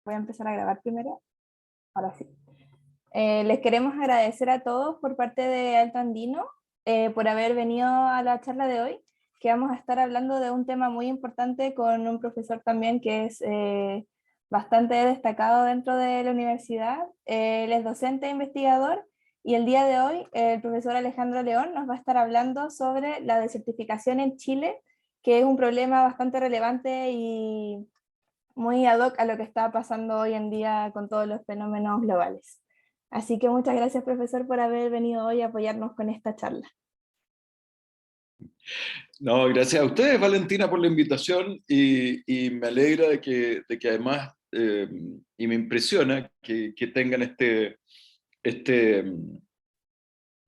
Voy a empezar a grabar primero. Ahora sí. Les queremos agradecer a todos por parte de Alto Andino por haber venido a la charla de hoy, que vamos a estar hablando de un tema muy importante con un profesor también que es bastante destacado dentro de la universidad. Él es docente e investigador y el día de hoy el profesor Alejandro León nos va a estar hablando sobre la desertificación en Chile, que es un problema bastante relevante y muy ad hoc a lo que está pasando hoy en día con todos los fenómenos globales. Así que muchas gracias, profesor, por haber venido hoy a apoyarnos con esta charla. No, gracias a ustedes, Valentina, por la invitación y me alegra de que además, y me impresiona que tengan este,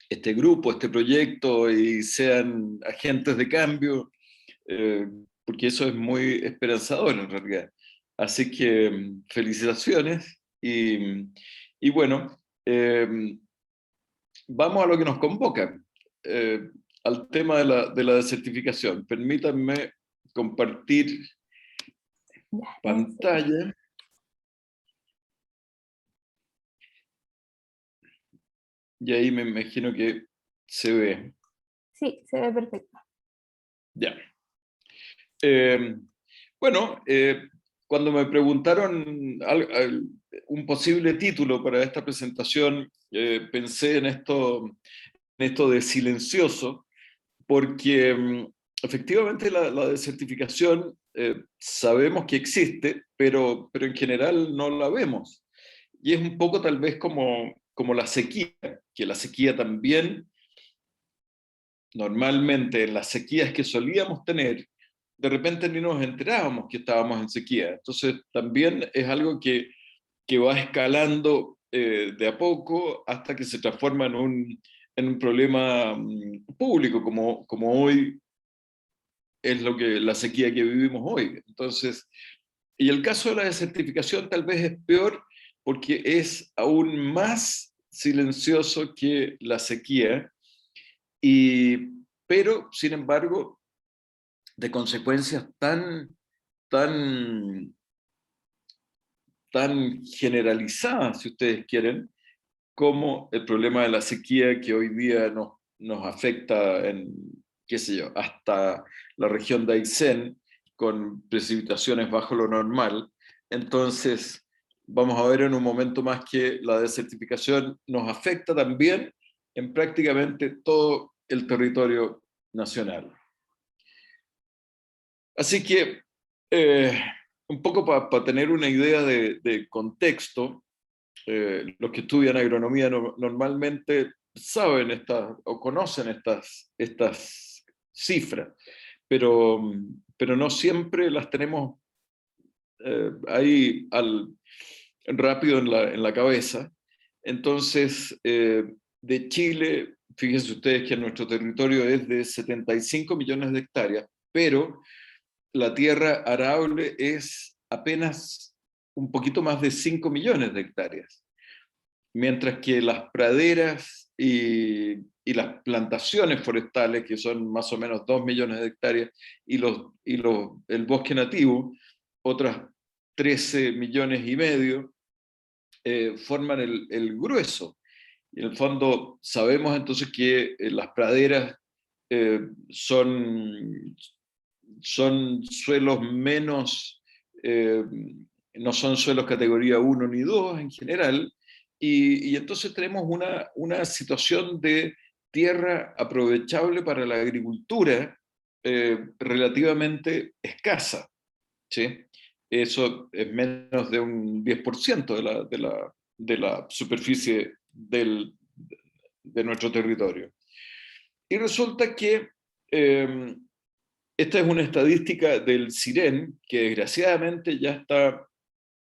este grupo, este proyecto y sean agentes de cambio, eh, porque eso es muy esperanzador en realidad. Así que felicitaciones y bueno, vamos a lo que nos convoca, eh, al tema de la desertificación. Permítanme compartir Ya, pantalla y ahí me imagino que se ve. sí, se ve perfecto. Ya. Eh, bueno, cuando me preguntaron un posible título para esta presentación, pensé en esto de silencioso, porque efectivamente la desertificación sabemos que existe, pero en general no la vemos. Y es un poco tal vez como la sequía, que la sequía también, normalmente en las sequías que solíamos tener, de repente ni nos enterábamos que estábamos en sequía. Entonces también es algo que va escalando de a poco hasta que se transforma en un problema público, como hoy es la sequía que vivimos hoy. Entonces, y el caso de la desertificación tal vez es peor porque es aún más silencioso que la sequía, pero sin embargo, de consecuencias tan, tan generalizadas, si ustedes quieren, como el problema de la sequía que hoy día nos afecta en, qué sé yo, hasta la región de Aysén, con precipitaciones bajo lo normal. Entonces, vamos a ver en un momento más que la desertificación nos afecta también en prácticamente todo el territorio nacional. Así que, eh, un poco para tener una idea de contexto, los que estudian agronomía normalmente saben o conocen estas cifras, pero no siempre las tenemos ahí rápido en la cabeza. Entonces, de Chile, fíjense ustedes que nuestro territorio es de 75 millones de hectáreas, pero la tierra arable es apenas un poquito más de 5 millones de hectáreas, mientras que las praderas y las plantaciones forestales, que son más o menos 2 millones de hectáreas, el bosque nativo, otras 13 millones y medio, forman el grueso. Y en el fondo sabemos entonces que las praderas eh, son, son suelos menos, no son suelos categoría 1 ni 2 en general, y entonces tenemos una situación de tierra aprovechable para la agricultura relativamente escasa, ¿sí? Eso es menos de un 10% de la superficie de nuestro territorio. Y resulta que eh, esta es una estadística del CIREN, que desgraciadamente ya está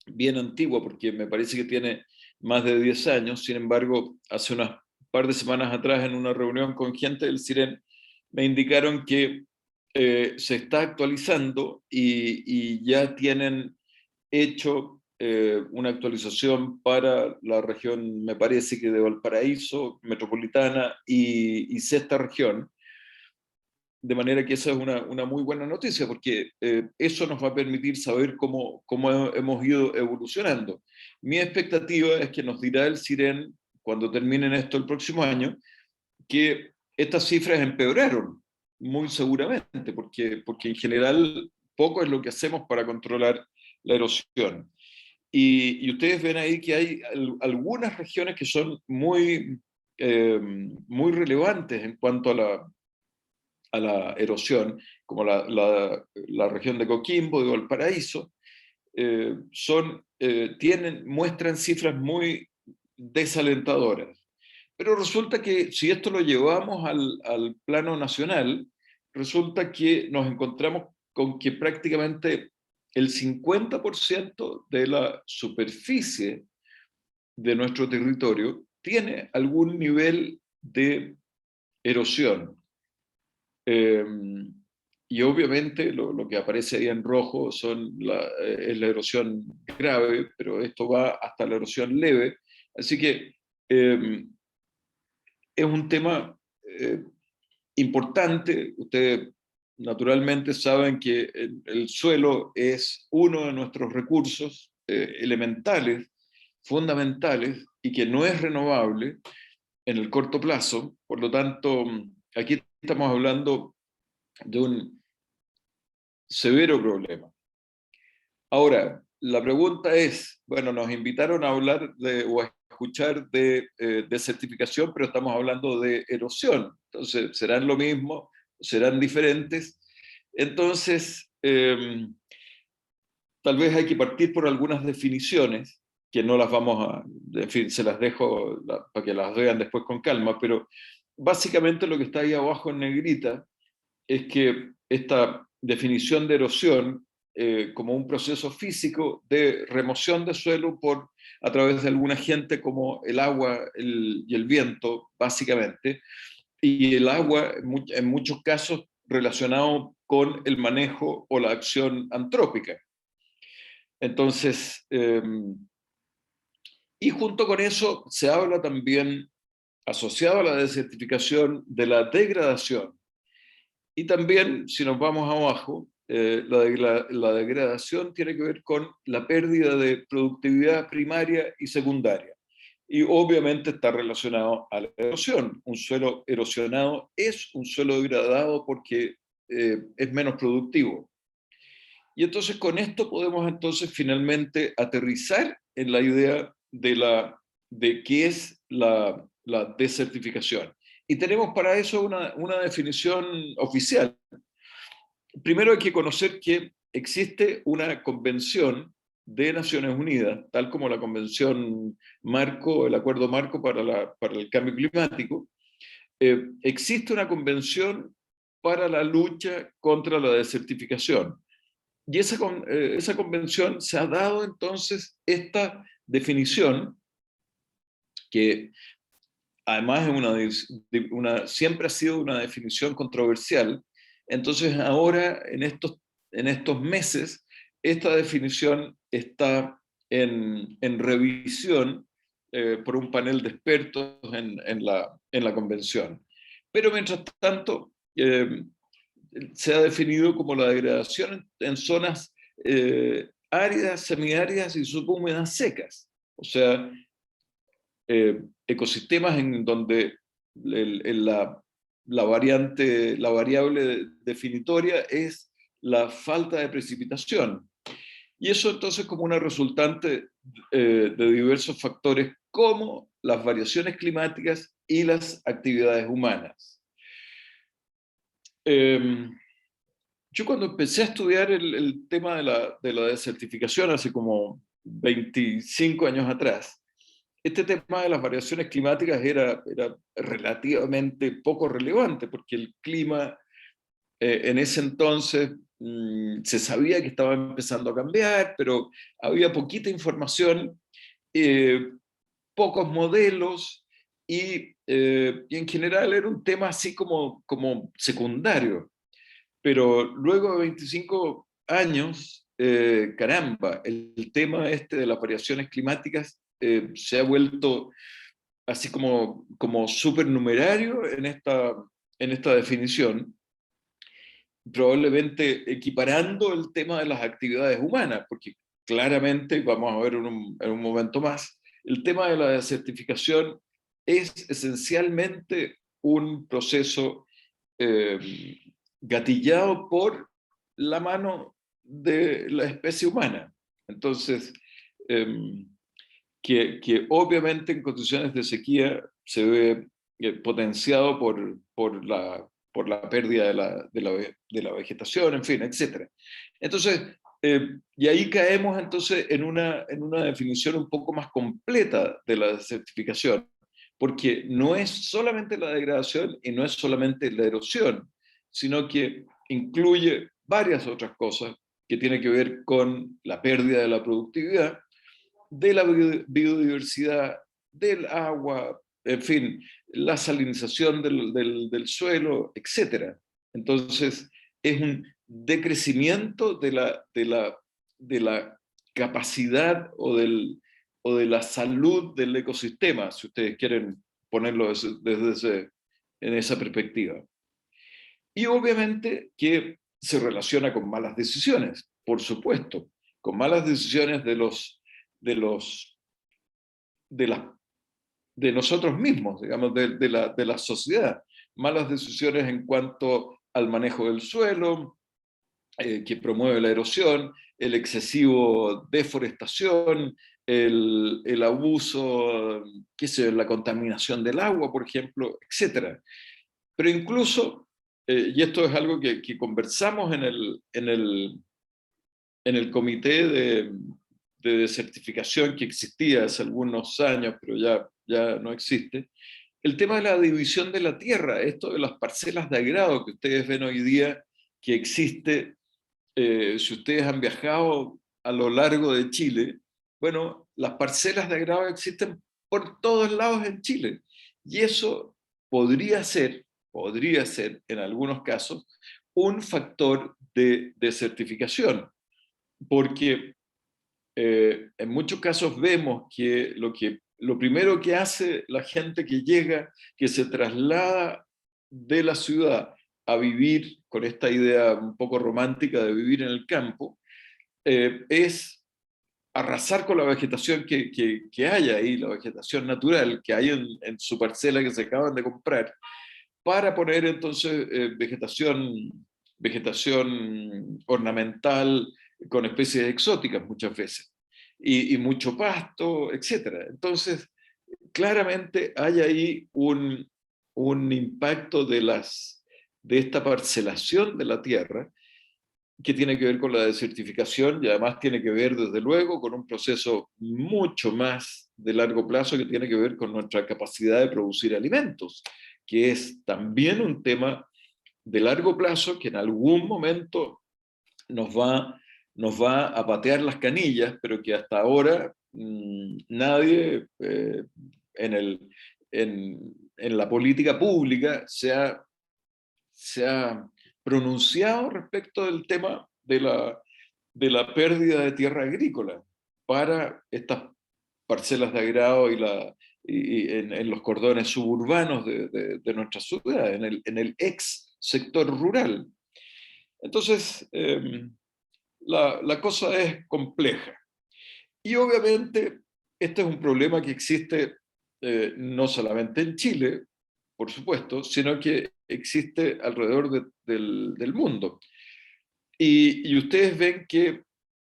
bien antigua, porque me parece que tiene más de 10 años. Sin embargo, hace unas par de semanas atrás, en una reunión con gente del CIREN, me indicaron que se está actualizando y ya tienen hecho una actualización para la región, me parece que de Valparaíso, metropolitana y sexta región, de manera que esa es una muy buena noticia, porque eso nos va a permitir saber cómo hemos ido evolucionando. Mi expectativa es que nos dirá el CIREN, cuando terminen esto el próximo año, que estas cifras empeoraron, muy seguramente, porque en general poco es lo que hacemos para controlar la erosión. Y ustedes ven ahí que hay algunas regiones que son muy relevantes en cuanto a la erosión, como la región de Coquimbo, de Valparaíso, muestran cifras muy desalentadoras. Pero resulta que si esto lo llevamos al plano nacional, resulta que nos encontramos con que prácticamente el 50% de la superficie de nuestro territorio tiene algún nivel de erosión. Eh, y obviamente lo que aparece ahí en rojo es la erosión grave, pero esto va hasta la erosión leve. Así que es un tema importante. Ustedes naturalmente saben que el suelo es uno de nuestros recursos elementales, fundamentales, y que no es renovable en el corto plazo. Por lo tanto, aquí estamos hablando de un severo problema. Ahora, la pregunta es, bueno, nos invitaron a hablar o a escuchar de certificación, pero estamos hablando de erosión. Entonces, ¿serán lo mismo? ¿Serán diferentes? Entonces, tal vez hay que partir por algunas definiciones, que no las vamos a, en fin, se las dejo para que las vean después con calma, pero básicamente lo que está ahí abajo en negrita es que esta definición de erosión como un proceso físico de remoción de suelo a través de algún agente como el agua y el viento, básicamente, y el agua en muchos casos relacionado con el manejo o la acción antrópica. Entonces, y junto con eso se habla también, asociado a la desertificación, de la degradación. Y también, si nos vamos abajo, la degradación tiene que ver con la pérdida de productividad primaria y secundaria. Y obviamente está relacionado a la erosión. Un suelo erosionado es un suelo degradado porque es menos productivo. Y entonces con esto podemos entonces finalmente aterrizar en la idea de qué es la desertificación. Y tenemos para eso una definición oficial. Primero hay que conocer que existe una convención de Naciones Unidas, tal como la convención marco, el acuerdo marco para el cambio climático. Existe una convención para la lucha contra la desertificación. Y esa convención se ha dado entonces esta definición, que además siempre ha sido una definición controversial. Entonces ahora, en estos meses, esta definición está en revisión por un panel de expertos en la convención. Pero mientras tanto, se ha definido como la degradación en zonas áridas, semiáridas y subhúmedas secas. O sea, ecosistemas en donde la variable definitoria es la falta de precipitación. Y eso entonces como una resultante de diversos factores como las variaciones climáticas y las actividades humanas. Yo cuando empecé a estudiar el tema de la desertificación hace como 25 años atrás, este tema de las variaciones climáticas era relativamente poco relevante, porque el clima en ese entonces se sabía que estaba empezando a cambiar, pero había poquita información, pocos modelos, y en general era un tema así como secundario. Pero luego de 25 años, caramba, el tema este de las variaciones climáticas se ha vuelto así como supernumerario en esta definición. probablemente equiparando el tema de las actividades humanas, porque claramente, vamos a ver en un momento más, el tema de la desertificación es esencialmente un proceso eh, gatillado por la mano de la especie humana. Entonces, eh, que obviamente en condiciones de sequía se ve potenciado por la pérdida de la vegetación, en fin, etc. Entonces, y ahí caemos entonces en una definición un poco más completa de la desertificación, porque no es solamente la degradación y no es solamente la erosión, sino que incluye varias otras cosas que tienen que ver con la pérdida de la productividad, de la biodiversidad, del agua, en fin, la salinización del suelo, etc. Entonces, es un decrecimiento de la capacidad o de la salud del ecosistema, si ustedes quieren ponerlo en esa perspectiva. Y obviamente que se relaciona con malas decisiones, por supuesto, con malas decisiones de los, de, la, de nosotros mismos, digamos, de la sociedad. Malas decisiones en cuanto al manejo del suelo, que promueve la erosión, el excesivo deforestación, el abuso, qué sé yo, la contaminación del agua, por ejemplo, etc. Pero incluso, y esto es algo que conversamos en el comité de desertificación que existía hace algunos años, pero ya no existe, el tema de la división de la tierra, esto de las parcelas de agrado que ustedes ven hoy día que existe, si ustedes han viajado a lo largo de Chile, bueno, las parcelas de agrado existen por todos lados en Chile. Y eso podría ser en algunos casos, un factor de desertificación, porque en muchos casos vemos que lo primero que hace la gente que llega, que se traslada de la ciudad a vivir con esta idea un poco romántica de vivir en el campo, es arrasar con la vegetación que hay ahí, la vegetación natural que hay en su parcela que se acaban de comprar, para poner entonces vegetación ornamental con especies exóticas muchas veces, y mucho pasto, etc. Entonces, claramente hay ahí un impacto de esta parcelación de la tierra que tiene que ver con la desertificación y además tiene que ver, desde luego, con un proceso mucho más de largo plazo que tiene que ver con nuestra capacidad de producir alimentos, que es también un tema de largo plazo que en algún momento nos va, nos va a patear las canillas, pero que hasta ahora nadie en, el, en la política pública se ha pronunciado respecto del tema de la pérdida de tierra agrícola para estas parcelas de agrado y en los cordones suburbanos de nuestra ciudad, en el ex sector rural. Entonces, la cosa es compleja. Y obviamente, este es un problema que existe no solamente en Chile, por supuesto, sino que existe alrededor del mundo. Y ustedes ven que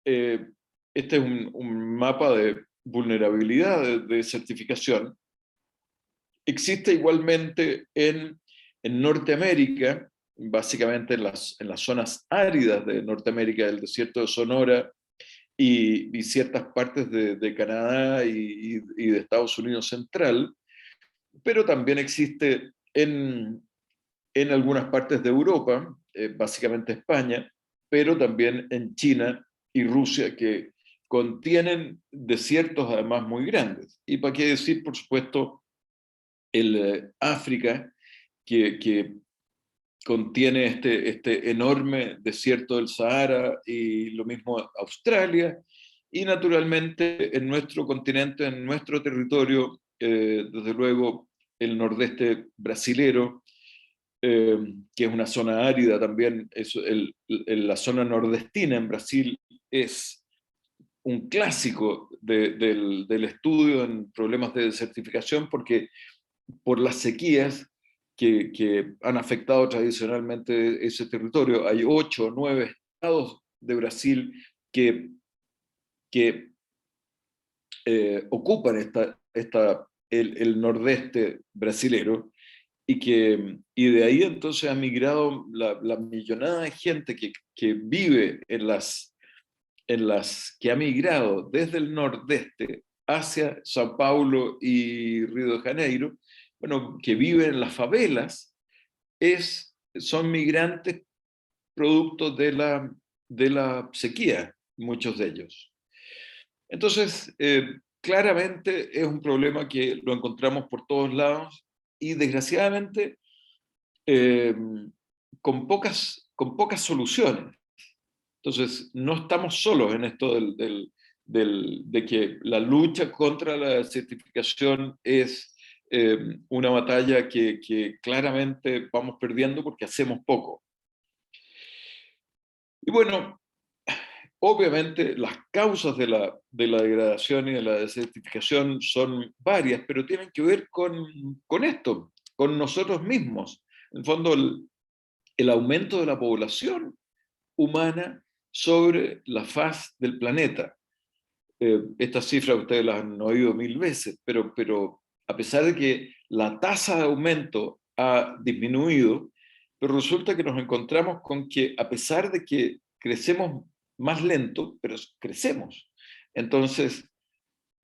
este es un mapa de vulnerabilidad de certificación. Existe igualmente en Norteamérica, básicamente en las zonas áridas de Norteamérica, del desierto de Sonora y ciertas partes de Canadá y de Estados Unidos central, pero también existe en algunas partes de Europa, básicamente España, pero también en China y Rusia, que contienen desiertos además muy grandes. Y para qué decir, por supuesto, el África, que contiene este enorme desierto del Sahara, y lo mismo Australia, y naturalmente en nuestro continente, en nuestro territorio, desde luego el nordeste brasilero, que es una zona árida también. La zona nordestina en Brasil es un clásico del estudio en problemas de desertificación, porque por las sequías que han afectado tradicionalmente ese territorio, hay 8 o 9 estados de Brasil que ocupan el nordeste brasilero, y de ahí entonces ha migrado la millonada de gente que vive que ha migrado desde el nordeste hacia Sao Paulo y Río de Janeiro, bueno, que viven en las favelas, son migrantes producto de la sequía, muchos de ellos. Entonces, claramente es un problema que lo encontramos por todos lados y desgraciadamente eh, con pocas soluciones. Entonces, no estamos solos en esto de que la lucha contra la desertificación es una batalla que claramente vamos perdiendo porque hacemos poco. Y bueno, obviamente las causas de la degradación y de la desertificación son varias, pero tienen que ver con esto, con nosotros mismos. En el fondo, el aumento de la población humana sobre la faz del planeta. Estas cifras ustedes las han oído 1000 veces, pero a pesar de que la tasa de aumento ha disminuido, pero resulta que nos encontramos con que a pesar de que crecemos más lento, pero crecemos. Entonces,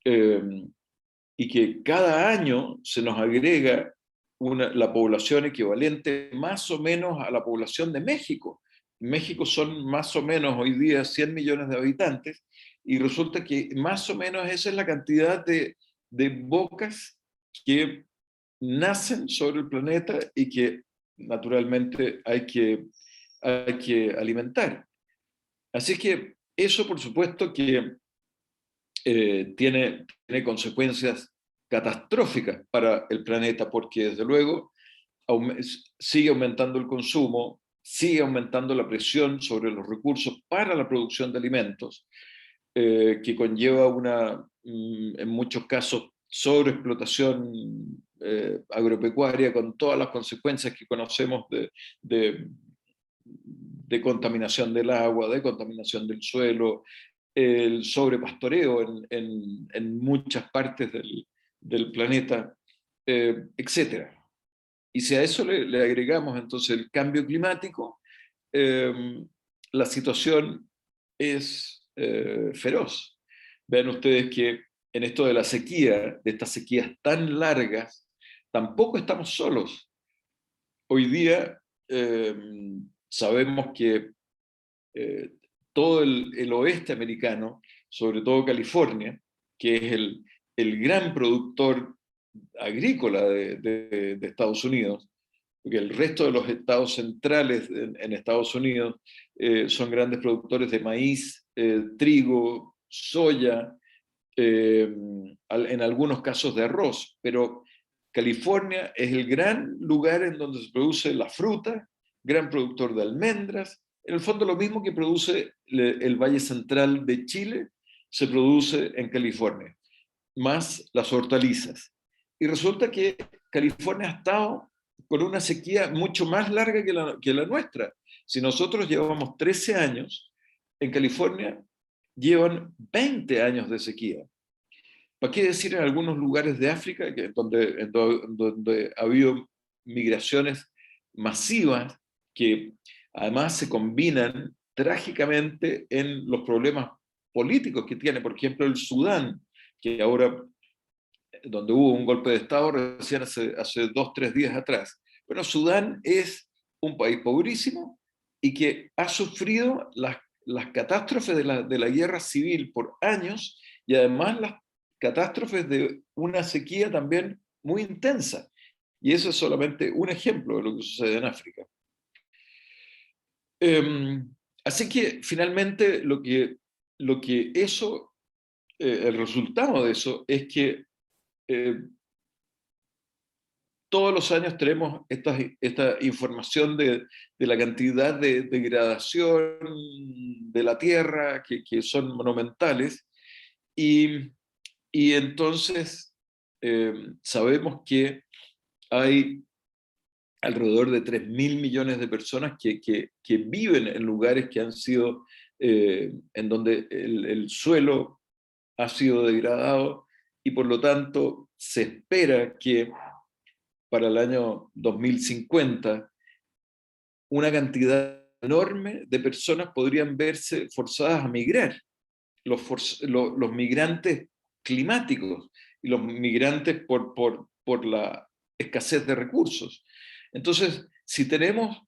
eh, y que cada año se nos agrega la población equivalente más o menos a la población de México. En México son más o menos hoy día 100 millones de habitantes, y resulta que más o menos esa es la cantidad de bocas que nacen sobre el planeta y que naturalmente hay que alimentar. Así que eso, por supuesto, que tiene consecuencias catastróficas para el planeta, porque desde luego sigue aumentando el consumo, sigue aumentando la presión sobre los recursos para la producción de alimentos, que conlleva en muchos casos, sobreexplotación agropecuaria, con todas las consecuencias que conocemos de, de contaminación del agua, de contaminación del suelo, el sobrepastoreo en muchas partes del planeta, etc. Y si a eso le agregamos entonces el cambio climático, la situación es feroz. Vean ustedes que en esto de la sequía, de estas sequías tan largas, tampoco estamos solos. Hoy día sabemos que eh, todo el oeste americano, sobre todo California, que es el gran productor agrícola de Estados Unidos, porque el resto de los estados centrales en Estados Unidos son grandes productores de maíz, trigo, soya, en algunos casos de arroz, pero California es el gran lugar en donde se produce la fruta, gran productor de almendras, en el fondo lo mismo que produce el Valle Central de Chile, se produce en California, más las hortalizas. Y resulta que California ha estado con una sequía mucho más larga que la nuestra. Si nosotros llevamos 13 años, en California llevan 20 años de sequía. ¿Para qué decir en algunos lugares de África donde ha habido migraciones masivas que además se combinan trágicamente en los problemas políticos que tiene? Por ejemplo, el Sudán, que ahora, donde hubo un golpe de Estado recién hace 2 o 3 días atrás. Bueno, Sudán es un país pobrísimo y que ha sufrido las catástrofes de la guerra civil por años, y además las catástrofes de una sequía también muy intensa. Y eso es solamente un ejemplo de lo que sucede en África. Así que finalmente el resultado de eso es que todos los años tenemos esta información de la cantidad de degradación de la tierra, que son monumentales, y entonces sabemos que hay alrededor de 3.000 millones de personas que viven en lugares que han sido, en donde el suelo ha sido degradado, y por lo tanto se espera que para el año 2050 una cantidad enorme de personas podrían verse forzadas a migrar. Los migrantes climáticos y los migrantes por la escasez de recursos. Entonces, si tenemos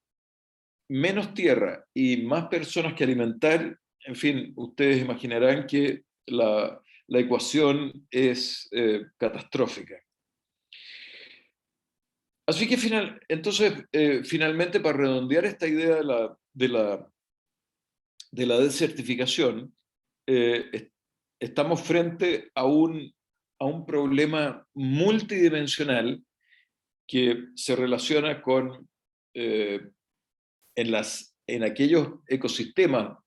menos tierra y más personas que alimentar, en fin, ustedes imaginarán que la ecuación es catastrófica. Así que finalmente, para redondear esta idea de la desertificación, estamos frente a un problema multidimensional que se relaciona con en aquellos ecosistemas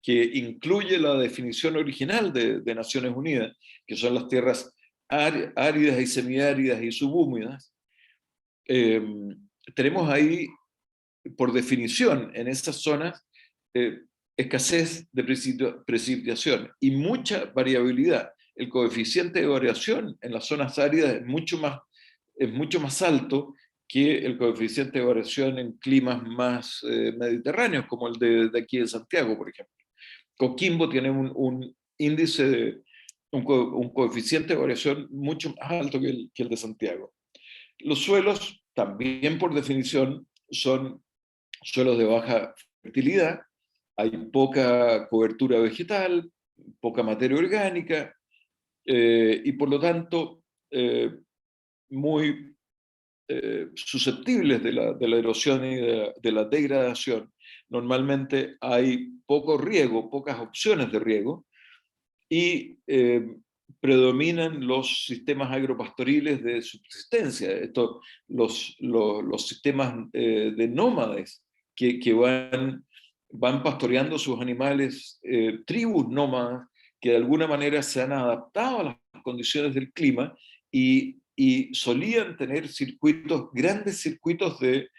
que incluye la definición original de Naciones Unidas, que son las tierras áridas y semiáridas y subhúmedas. Tenemos ahí, por definición, en esas zonas, escasez de precipitación y mucha variabilidad. El coeficiente de variación en las zonas áridas es mucho más alto que el coeficiente de variación en climas más mediterráneos, como el de aquí de Santiago, por ejemplo. Coquimbo tiene un índice un coeficiente de variación mucho más alto que el de Santiago. Los suelos, también por definición, son suelos de baja fertilidad, hay poca cobertura vegetal, poca materia orgánica, y por lo tanto muy susceptibles de la erosión y de la degradación. Normalmente hay poco riego, pocas opciones de riego, y predominan los sistemas agropastoriles de subsistencia, los sistemas de nómades que van pastoreando sus animales, tribus nómadas que de alguna manera se han adaptado a las condiciones del clima y solían tener grandes circuitos de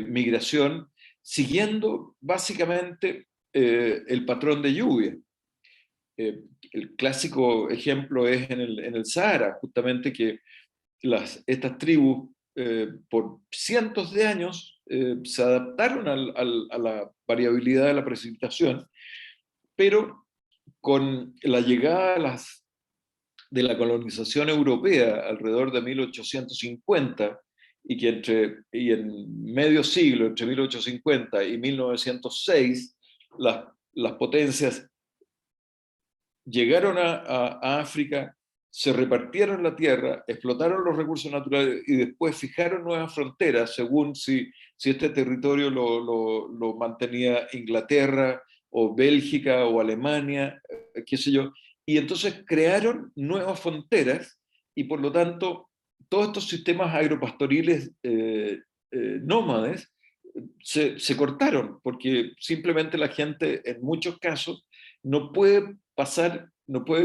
migración, siguiendo básicamente el patrón de lluvia. El clásico ejemplo es en el Sahara, justamente que estas tribus por cientos de años se adaptaron a la variabilidad de la precipitación, pero con la llegada de la colonización europea alrededor de 1850, y en medio siglo, entre 1850 y 1906, las potencias llegaron a África, se repartieron la tierra, explotaron los recursos naturales y después fijaron nuevas fronteras según si este territorio lo mantenía Inglaterra o Bélgica o Alemania, qué sé yo. Y entonces crearon nuevas fronteras y por lo tanto todos estos sistemas agropastoriles nómades se cortaron porque simplemente la gente en muchos casos no puede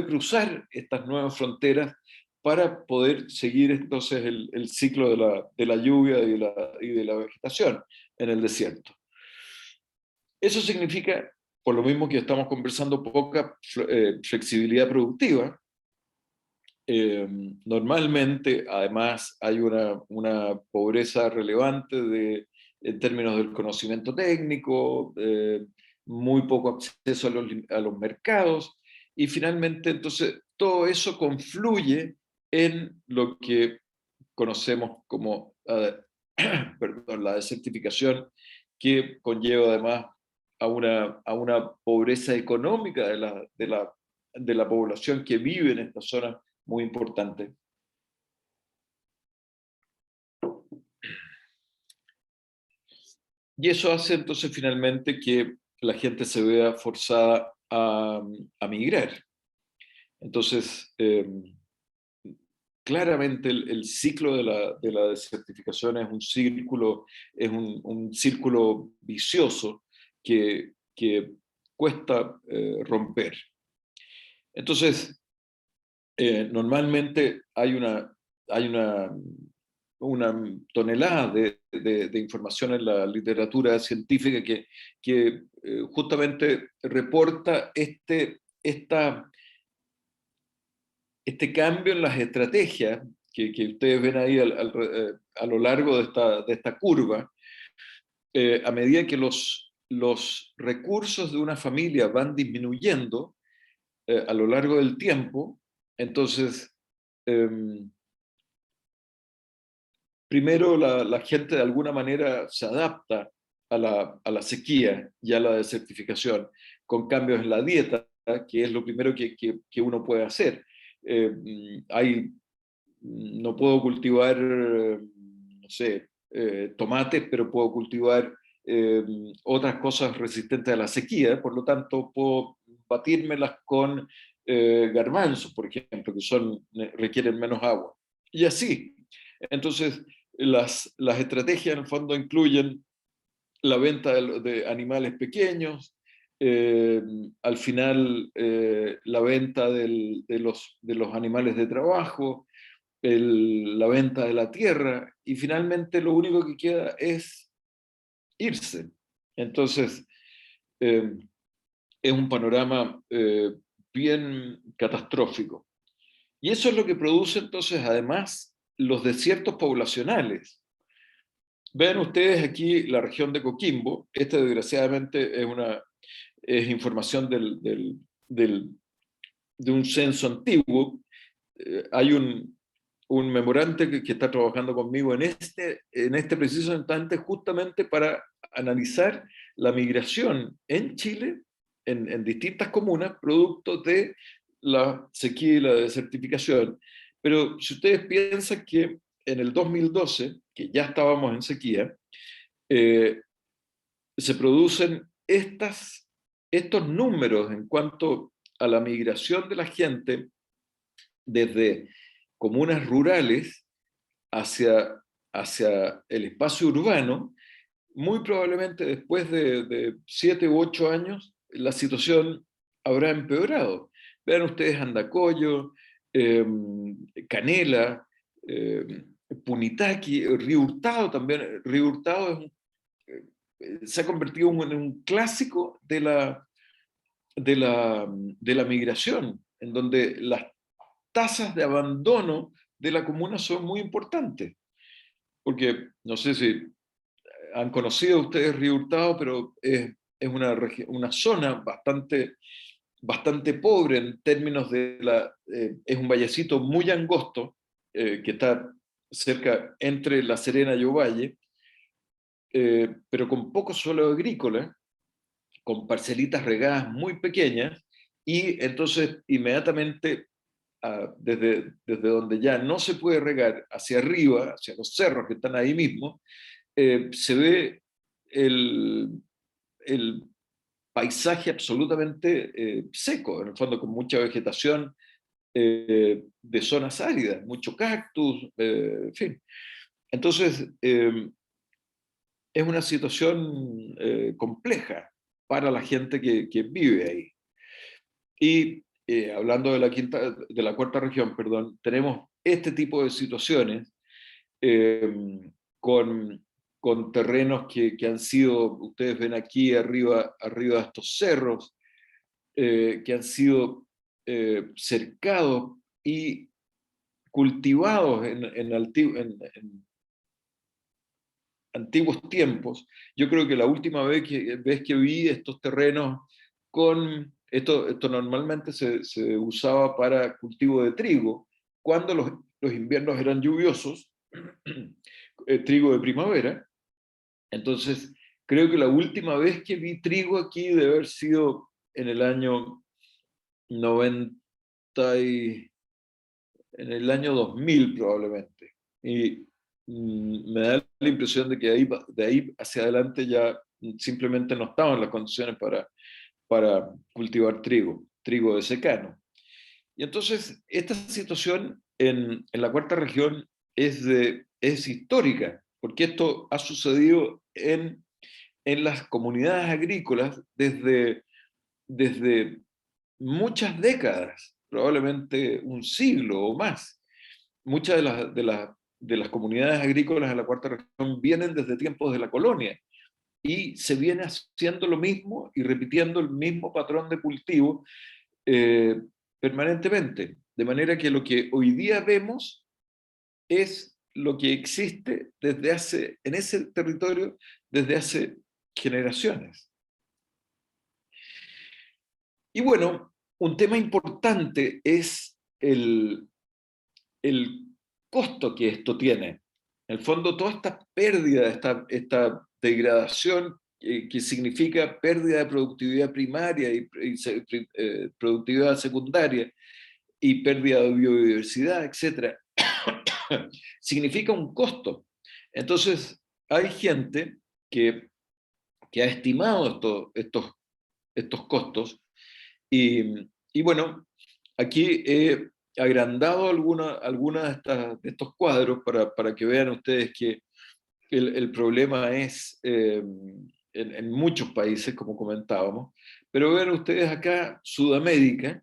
cruzar estas nuevas fronteras para poder seguir entonces el ciclo de la lluvia y de la vegetación en el desierto. Eso significa, por lo mismo que estamos conversando, poca flexibilidad productiva. Normalmente, además, hay una pobreza relevante en términos del conocimiento técnico, muy poco acceso a los mercados, y finalmente, entonces, todo eso confluye en lo que conocemos como perdón, la desertificación, que conlleva además a una pobreza económica de la población que vive en estas zonas muy importante. Y eso hace entonces finalmente que la gente se vea forzada a migrar. Entonces, claramente el ciclo de la desertificación es un círculo vicioso que cuesta romper. Entonces, normalmente hay una tonelada de información en la literatura científica que justamente reporta este cambio en las estrategias que ustedes ven ahí a lo largo de esta curva, a medida que los recursos de una familia van disminuyendo a lo largo del tiempo, entonces, primero la gente de alguna manera se adapta a la sequía y a la desertificación con cambios en la dieta, que es lo primero que uno puede hacer. No puedo cultivar, no sé, tomates, pero puedo cultivar otras cosas resistentes a la sequía, por lo tanto puedo batírmelas con garbanzos, por ejemplo, requieren menos agua. Y así. Entonces, las estrategias en el fondo incluyen la venta de animales pequeños, al final la venta de los animales de trabajo, la venta de la tierra, y finalmente lo único que queda es irse. Entonces, eh, es un panorama bien catastrófico. Y eso es lo que produce entonces además los desiertos poblacionales. Vean ustedes aquí la región de Coquimbo. Esta desgraciadamente es información de un censo antiguo. Hay un memorante que está trabajando conmigo en este preciso instante justamente para analizar la migración en Chile, en distintas comunas, producto de la sequía y la desertificación. Pero si ustedes piensan que en el 2012, que ya estábamos en sequía, eh, se producen estos números en cuanto a la migración de la gente desde comunas rurales hacia el espacio urbano. Muy probablemente después de 7 u 8 años, la situación habrá empeorado. Vean ustedes Andacollo, eh, Canela, eh, Punitaqui, Río Hurtado también. Río Hurtado se ha convertido en un clásico de la migración, en donde las tasas de abandono de la comuna son muy importantes. Porque no sé si han conocido ustedes Río Hurtado, pero es una zona bastante pobre en términos es un vallecito muy angosto que está cerca entre La Serena y Ovalle, pero con poco suelo agrícola, con parcelitas regadas muy pequeñas, y entonces inmediatamente desde donde ya no se puede regar hacia arriba, hacia los cerros que están ahí mismo, se ve el, el paisaje absolutamente seco, en el fondo con mucha vegetación de zonas áridas, mucho cactus, en fin. Entonces, es una situación compleja para la gente que vive ahí. Y hablando de la cuarta región, perdón, tenemos este tipo de situaciones eh, con, con terrenos que han sido, ustedes ven aquí arriba de estos cerros, que han sido cercados y cultivados en antiguos tiempos. Yo creo que la última vez que vi estos terrenos esto normalmente se usaba para cultivo de trigo, cuando los inviernos eran lluviosos, trigo de primavera. Entonces, creo que la última vez que vi trigo aquí debe haber sido en el año 90 en el año 2000 probablemente. Y me da la impresión de que de ahí hacia adelante ya simplemente no estaban las condiciones para cultivar trigo de secano. Y entonces esta situación en la cuarta región es histórica, porque esto ha sucedido en las comunidades agrícolas desde muchas décadas, probablemente un siglo o más. Muchas de las comunidades agrícolas de la cuarta región vienen desde tiempos de la colonia y se viene haciendo lo mismo y repitiendo el mismo patrón de cultivo eh, permanentemente. De manera que lo que hoy día vemos es lo que existe en ese territorio desde hace generaciones. Y bueno, un tema importante es el costo que esto tiene. En el fondo, toda esta pérdida, esta degradación que significa pérdida de productividad primaria y productividad secundaria y pérdida de biodiversidad, etcétera, significa un costo. Entonces, hay gente que, que ha estimado estos costos y bueno, aquí he agrandado alguna de estos cuadros para que vean ustedes que el problema es en muchos países, como comentábamos, pero vean ustedes acá Sudamérica,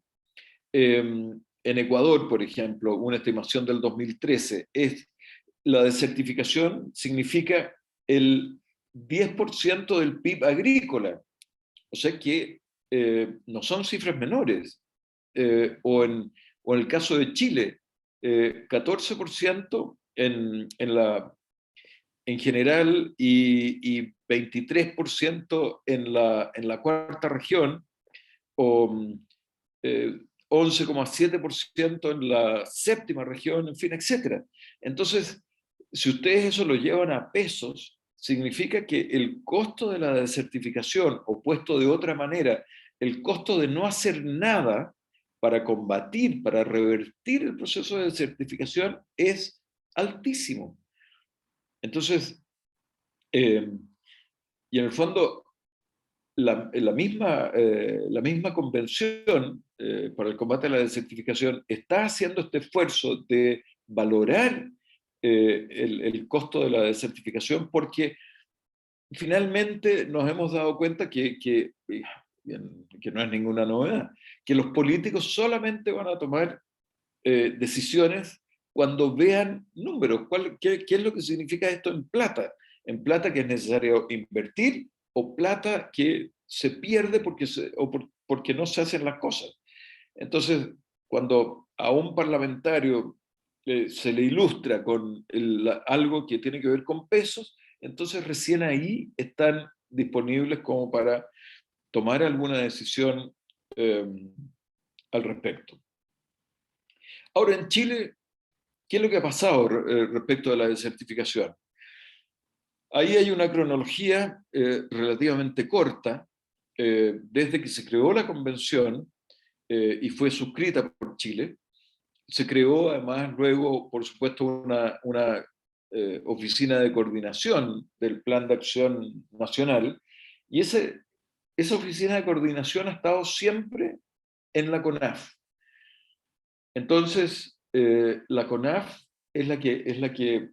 en Ecuador, por ejemplo, una estimación del 2013, es la desertificación significa el 10% del PIB agrícola, o sea que no son cifras menores. Eh, o, en, o en el caso de Chile, 14% en general y 23% en la cuarta región, o 11,7% en la séptima región, en fin, etc. Entonces, si ustedes eso lo llevan a pesos, significa que el costo de la desertificación, o puesto de otra manera, el costo de no hacer nada para combatir, para revertir el proceso de desertificación es altísimo. Entonces, eh, y en el fondo, la misma convención para el combate a la desertificación está haciendo este esfuerzo de valorar el costo de la desertificación porque finalmente nos hemos dado cuenta que no es ninguna novedad, que los políticos solamente van a tomar decisiones cuando vean números. ¿Qué es lo que significa esto en plata? En plata que es necesario invertir o plata que se pierde porque no se hacen las cosas. Entonces, cuando a un parlamentario se le ilustra con algo que tiene que ver con pesos, entonces recién ahí están disponibles como para tomar alguna decisión eh, al respecto. Ahora, en Chile, ¿qué es lo que ha pasado respecto a la desertificación? Ahí hay una cronología relativamente corta, desde que se creó la convención y fue suscrita por Chile. Se creó además luego, por supuesto, una oficina de coordinación del Plan de Acción Nacional, y esa oficina de coordinación ha estado siempre en la CONAF. Entonces, la CONAF es la que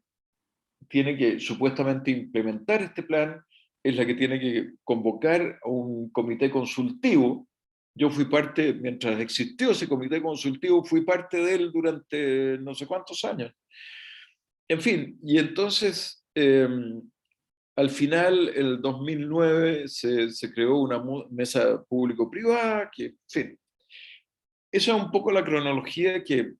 tiene que supuestamente implementar este plan, es la que tiene que convocar a un comité consultivo. Yo fui parte, mientras existió ese comité consultivo, fui parte de él durante no sé cuántos años. En fin, y entonces, al final, en el 2009, se creó una mesa público-privada, que, en fin, esa es un poco la cronología que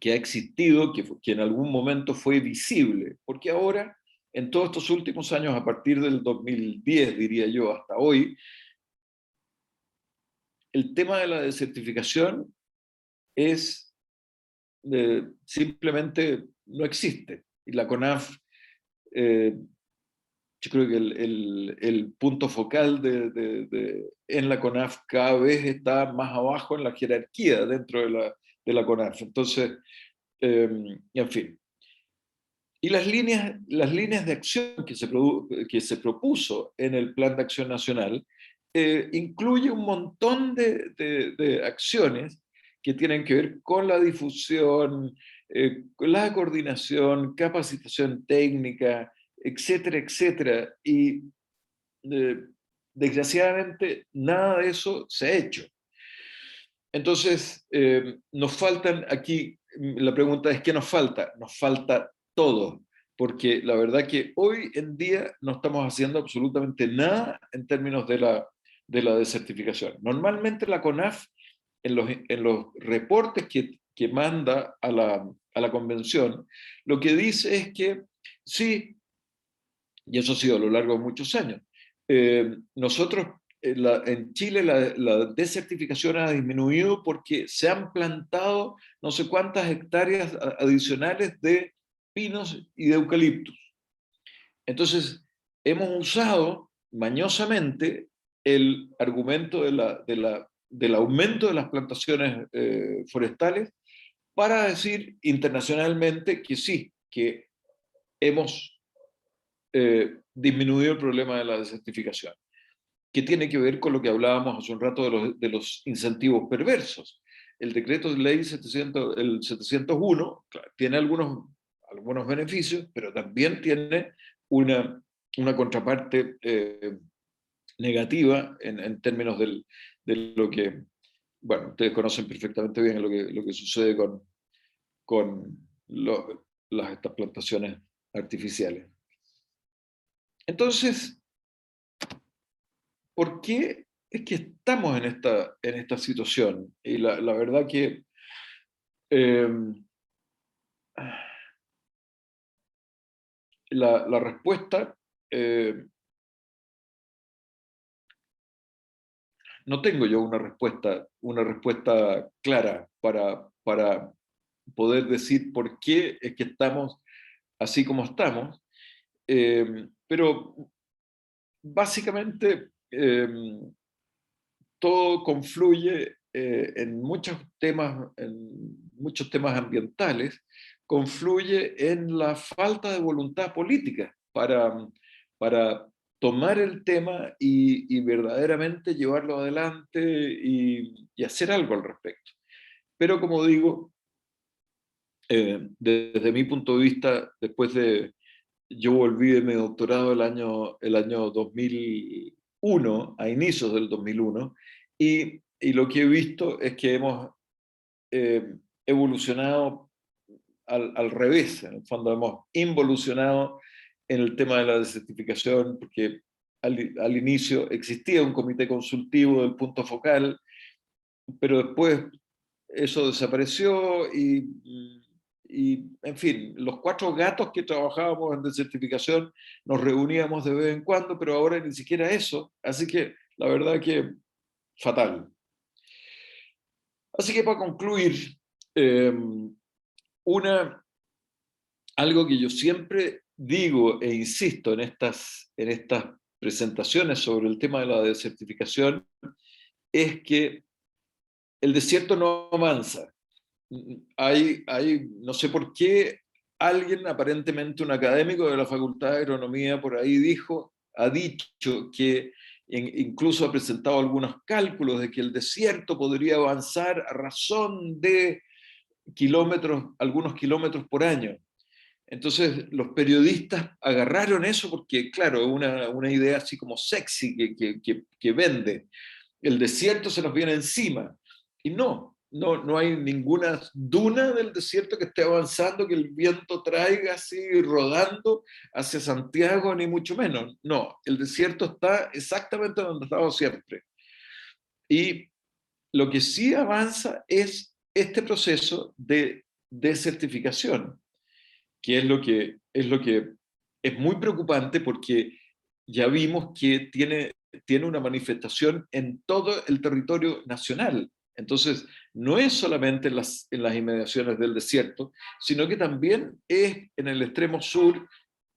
ha existido, que en algún momento fue visible, porque ahora, en todos estos últimos años, a partir del 2010, diría yo, hasta hoy, el tema de la desertificación es simplemente no existe. Y la CONAF, eh, yo creo que el punto focal en la CONAF cada vez está más abajo en la jerarquía dentro de la CONAF. Entonces, en fin. Y las líneas de acción que se propuso en el Plan de Acción Nacional incluye un montón de acciones que tienen que ver con la difusión, con la coordinación, capacitación técnica, etcétera, etcétera. Y desgraciadamente nada de eso se ha hecho. Entonces, nos faltan aquí, la pregunta es, ¿qué nos falta? Nos falta todo, porque la verdad que hoy en día no estamos haciendo absolutamente nada en términos de la desertificación. Normalmente la CONAF, en los reportes que manda a la convención, lo que dice es que sí, y eso ha sido a lo largo de muchos años, nosotros en Chile la desertificación ha disminuido porque se han plantado no sé cuántas hectáreas adicionales de pinos y de eucaliptus. Entonces, hemos usado mañosamente el argumento del aumento de las plantaciones forestales para decir internacionalmente que sí, que hemos disminuido el problema de la desertificación, que tiene que ver con lo que hablábamos hace un rato de los incentivos perversos. El decreto de ley 700, el 701 claro, tiene algunos beneficios, pero también tiene una contraparte negativa en términos de lo que, bueno, ustedes conocen perfectamente bien lo que sucede con estas plantaciones artificiales. Entonces, ¿por qué es que estamos en esta situación? Y la verdad que eh, la respuesta, no tengo yo una respuesta clara para poder decir por qué es que estamos así como estamos, pero básicamente todo confluye en muchos temas ambientales, confluye en la falta de voluntad política para tomar el tema y verdaderamente llevarlo adelante y hacer algo al respecto. Pero como digo, desde mi punto de vista, yo volví de mi doctorado el año 2001, a inicios del 2001, y lo que he visto es que hemos evolucionado al revés, en el fondo hemos involucionado en el tema de la desertificación, porque al inicio existía un comité consultivo del punto focal, pero después eso desapareció en fin, los 4 gatos que trabajábamos en desertificación nos reuníamos de vez en cuando, pero ahora ni siquiera eso, así que la verdad que fatal. Así que para concluir, eh, algo que yo siempre digo e insisto en estas presentaciones sobre el tema de la desertificación es que el desierto no avanza. No sé por qué alguien, aparentemente un académico de la Facultad de Agronomía, por ahí ha dicho que incluso ha presentado algunos cálculos de que el desierto podría avanzar a razón de algunos kilómetros por año. Entonces los periodistas agarraron eso porque, claro, es una idea así como sexy que vende. El desierto se nos viene encima. Y no hay ninguna duna del desierto que esté avanzando, que el viento traiga así rodando hacia Santiago, ni mucho menos. No, el desierto está exactamente donde ha estado siempre. Y lo que sí avanza es este proceso de desertificación, que es lo que es muy preocupante porque ya vimos que tiene una manifestación en todo el territorio nacional. Entonces, no es solamente en las inmediaciones del desierto, sino que también es en el extremo sur,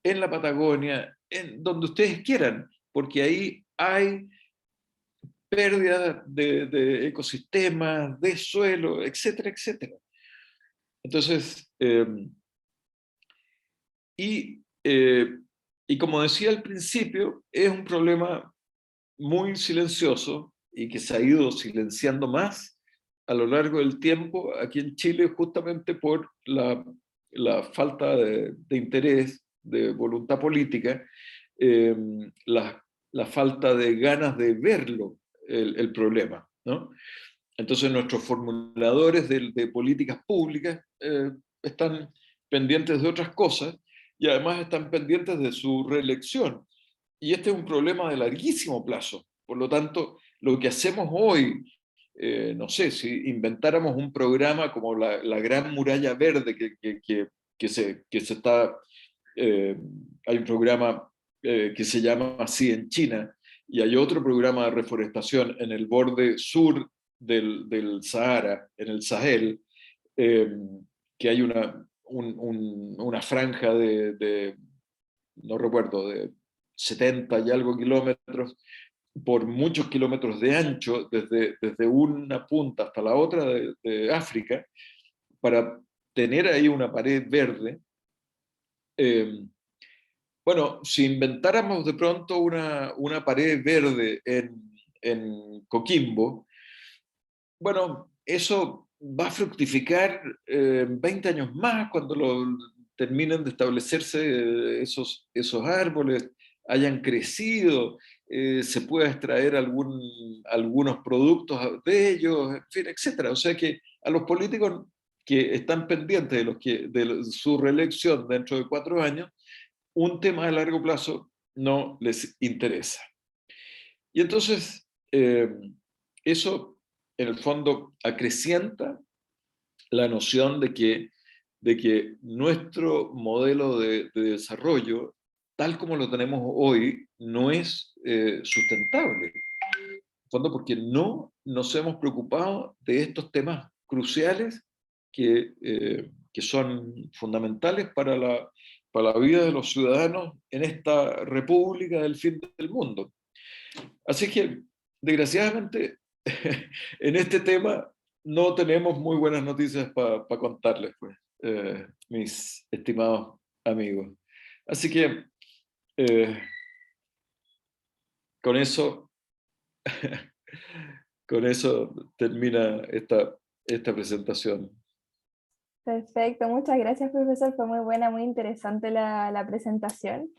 en la Patagonia, en donde ustedes quieran, porque ahí hay pérdida de ecosistemas, de suelo, etcétera, etcétera. Entonces, y, eh, y como decía al principio, es un problema muy silencioso y que se ha ido silenciando más a lo largo del tiempo aquí en Chile justamente por la falta de interés, de voluntad política, eh, la falta de ganas de verlo, el problema, ¿no? Entonces nuestros formuladores de políticas públicas están pendientes de otras cosas y además están pendientes de su reelección. Y este es un problema de larguísimo plazo. Por lo tanto, lo que hacemos hoy, no sé, si inventáramos un programa como la Gran Muralla Verde que se está, eh, hay un programa que se llama así en China, y hay otro programa de reforestación en el borde sur del Sahara, en el Sahel, eh, que hay una franja no recuerdo, de 70 y algo kilómetros, por muchos kilómetros de ancho, desde una punta hasta la otra de África, para tener ahí una pared verde. Eh, bueno, si inventáramos de pronto una pared verde en Coquimbo, bueno, eso va a fructificar 20 años más cuando terminen de establecerse esos árboles, hayan crecido, se pueda extraer algunos productos de ellos, en fin, etc. O sea que a los políticos que están pendientes de su reelección dentro de 4 años, un tema de largo plazo no les interesa. Y entonces, eso en el fondo acrecienta la noción de que nuestro modelo de desarrollo, tal como lo tenemos hoy, no es sustentable. En el fondo porque no nos hemos preocupado de estos temas cruciales que son fundamentales para la vida de los ciudadanos en esta república del fin del mundo. Así que, desgraciadamente, en este tema no tenemos muy buenas noticias para contarles, pues, mis estimados amigos. Así que, eh, con eso, con eso termina esta presentación. Perfecto, muchas gracias, profesor. Fue muy buena, muy interesante la presentación.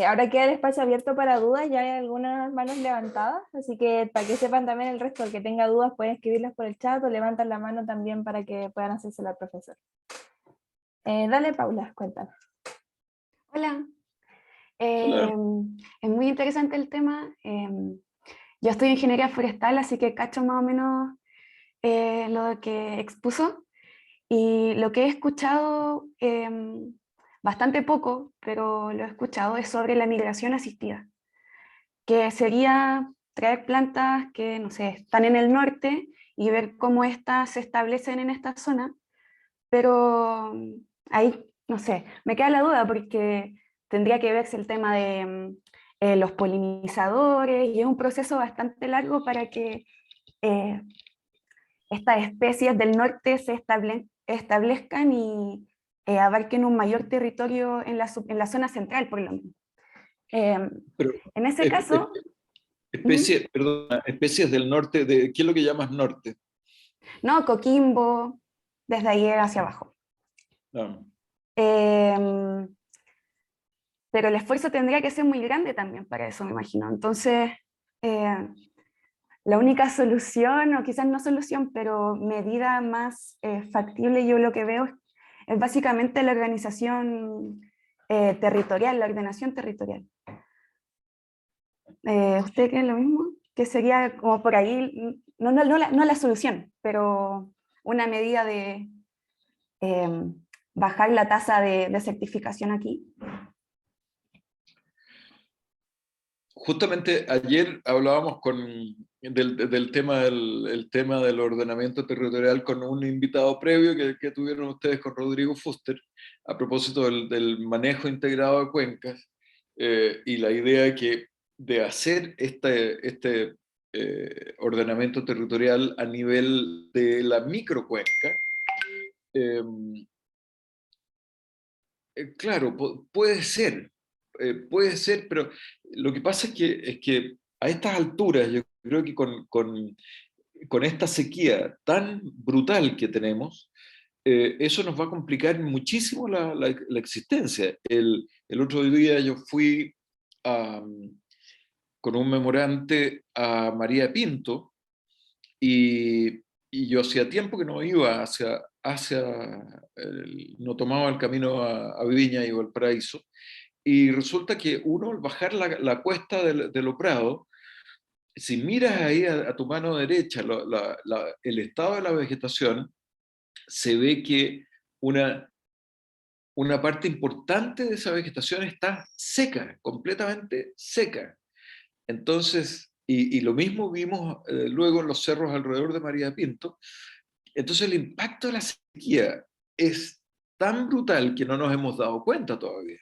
Ahora queda el espacio abierto para dudas, ya hay algunas manos levantadas, así que para que sepan también el resto, el que tenga dudas pueden escribirlas por el chat o levantan la mano también para que puedan hacérselo al profesor. Dale, Paula, cuéntanos. Hola, Hola. es muy interesante el tema. Yo estoy en ingeniería forestal, así que cacho más o menos lo que expuso. Y lo que he escuchado, bastante poco, pero lo he escuchado, es sobre la migración asistida, que sería traer plantas que, no sé, están en el norte y ver cómo éstas se establecen en esta zona, pero ahí, no sé, me queda la duda porque tendría que verse el tema de los polinizadores y es un proceso bastante largo para que eh, estas especies del norte se establezcan y abarquen un mayor territorio en la zona central, por lo menos. Pero, En ese caso, perdona, especies del norte, ¿qué es lo que llamas norte? no, Coquimbo, desde ahí hacia abajo. No. Eh, pero el esfuerzo tendría que ser muy grande también para eso, me imagino. Entonces, eh, la única solución, o quizás no solución, pero medida más factible, yo lo que veo es básicamente la organización territorial, la ordenación territorial. ¿Usted cree lo mismo? Que sería como por ahí, no la solución, pero una medida de bajar la tasa de desertificación aquí. Justamente ayer hablábamos del tema el tema del ordenamiento territorial con un invitado previo que tuvieron ustedes con Rodrigo Fuster a propósito del manejo integrado de cuencas y la idea de hacer este ordenamiento territorial a nivel de la microcuenca. eh, claro, puede ser, pero lo que pasa es que a estas alturas yo creo que con esta sequía tan brutal que tenemos, eso nos va a complicar muchísimo la existencia. El otro día yo fui a, con un memorante a María Pinto y yo hacía tiempo que no iba no tomaba el camino a Viña y Valparaíso, y resulta que uno al bajar la cuesta de Lo Prado, si miras ahí a tu mano derecha el estado de la vegetación, se ve que una, una parte importante de esa vegetación está seca, completamente seca. Entonces, y lo mismo vimos luego en los cerros alrededor de María Pinto. Entonces el impacto de la sequía es tan brutal que no nos hemos dado cuenta todavía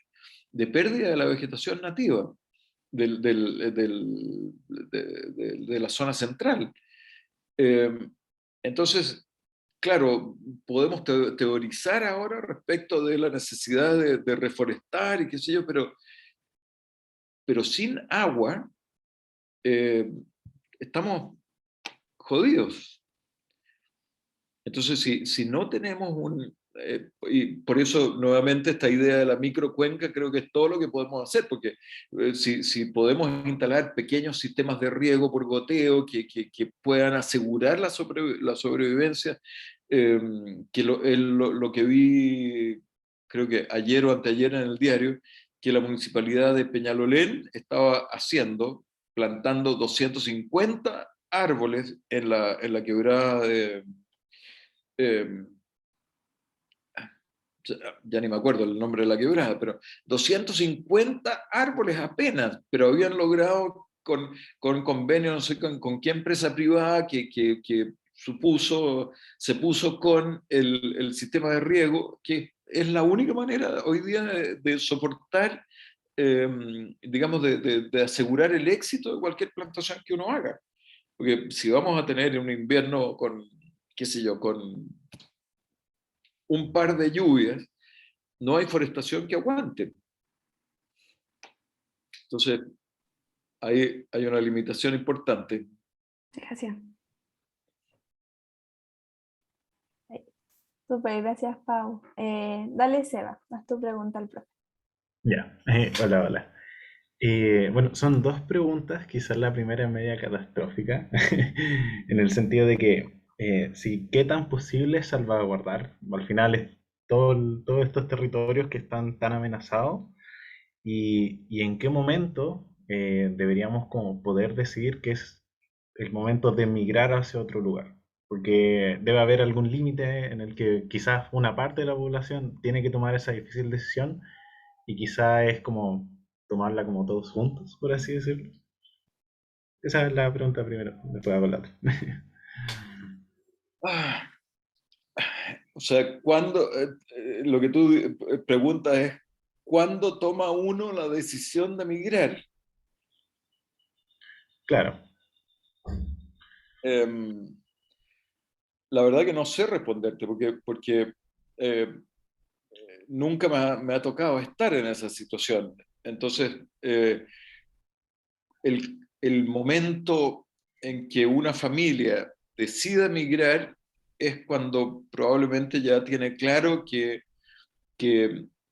de pérdida de la vegetación nativa de la zona central. Eh, entonces, claro, podemos teorizar ahora respecto de la necesidad de reforestar y qué sé yo, pero sin agua eh, estamos jodidos. Entonces, si no tenemos y por eso nuevamente esta idea de la microcuenca creo que es todo lo que podemos hacer, porque si podemos instalar pequeños sistemas de riego por goteo que puedan asegurar la sobrevivencia, eh, que lo que vi, creo que ayer o anteayer en el diario, que la municipalidad de Peñalolén estaba haciendo, plantando 250 árboles en la quebrada eh, ya ni me acuerdo el nombre de la quebrada, pero 250 árboles apenas, pero habían logrado con convenio, no sé con qué empresa privada que se puso con el sistema de riego, que es la única manera hoy día de soportar, digamos, de asegurar el éxito de cualquier plantación que uno haga. Porque si vamos a tener un invierno con, qué sé yo, con un par de lluvias, no hay forestación que aguante. Entonces, hay una limitación importante. Gracias. Súper, gracias, Pau. Dale, Seba, haz tu pregunta al profe. Ya, hola, hola. Bueno, son dos preguntas, quizás la primera es media catastrófica, en el sentido de que, sí, ¿qué tan posible es salvaguardar? Al final es todos estos territorios que están tan amenazados y en qué momento deberíamos como poder decidir que es el momento de migrar hacia otro lugar. Porque debe haber algún límite en el que quizás una parte de la población tiene que tomar esa difícil decisión y quizá es como tomarla como todos juntos, por así decirlo. Esa es la pregunta primero, después hago la otra. Ah, o sea, lo que tú preguntas es, ¿cuándo toma uno la decisión de migrar? Claro, Em, la verdad que no sé responderte, porque eh, nunca me ha tocado estar en esa situación. Entonces, el momento en que una familia decida migrar es cuando probablemente ya tiene claro que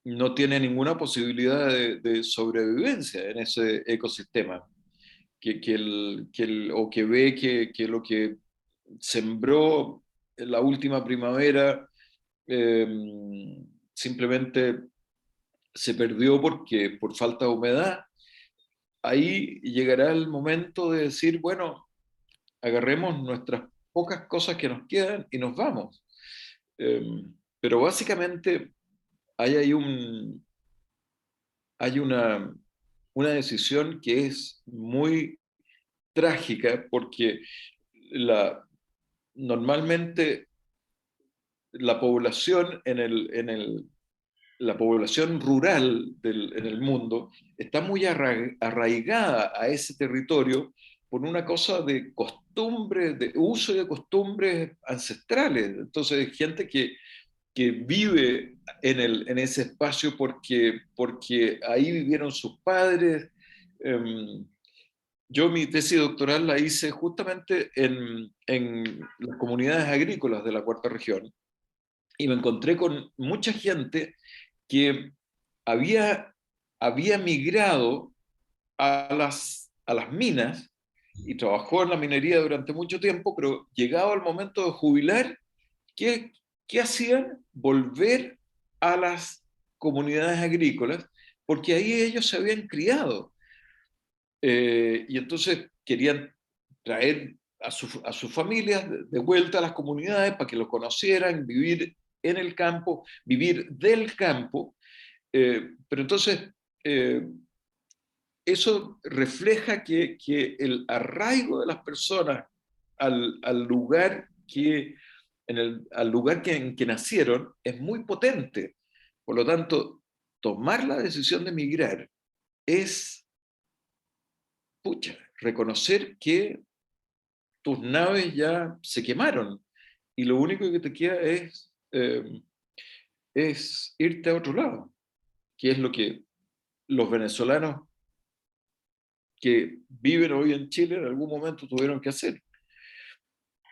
no tiene ninguna posibilidad de sobrevivencia en ese ecosistema, o que ve que lo que sembró en la última primavera eh, simplemente se perdió por falta de humedad. Ahí llegará el momento de decir, bueno, agarremos nuestras pocas cosas que nos quedan y nos vamos. Eh, pero básicamente hay, ahí un, hay una decisión que es muy trágica porque la, normalmente la población la población rural en el mundo está muy arraigada a ese territorio por una cosa de costumbre, de uso de costumbres ancestrales. Entonces, gente que vive en ese espacio porque ahí vivieron sus padres, yo mi tesis doctoral la hice justamente en las comunidades agrícolas de la cuarta región, y me encontré con mucha gente que había migrado a las minas y trabajó en la minería durante mucho tiempo, pero llegado al momento de jubilar, ¿qué hacían? Volver a las comunidades agrícolas, porque ahí ellos se habían criado. Y entonces querían traer a sus familias de vuelta a las comunidades para que los conocieran, vivir en el campo, vivir del campo. Pero entonces, eso refleja que el arraigo de las personas al lugar al lugar en que nacieron es muy potente. Por lo tanto, tomar la decisión de emigrar es, pucha, reconocer que tus naves ya se quemaron y lo único que te queda es irte a otro lado, que es lo que los venezolanos que viven hoy en Chile en algún momento tuvieron que hacer.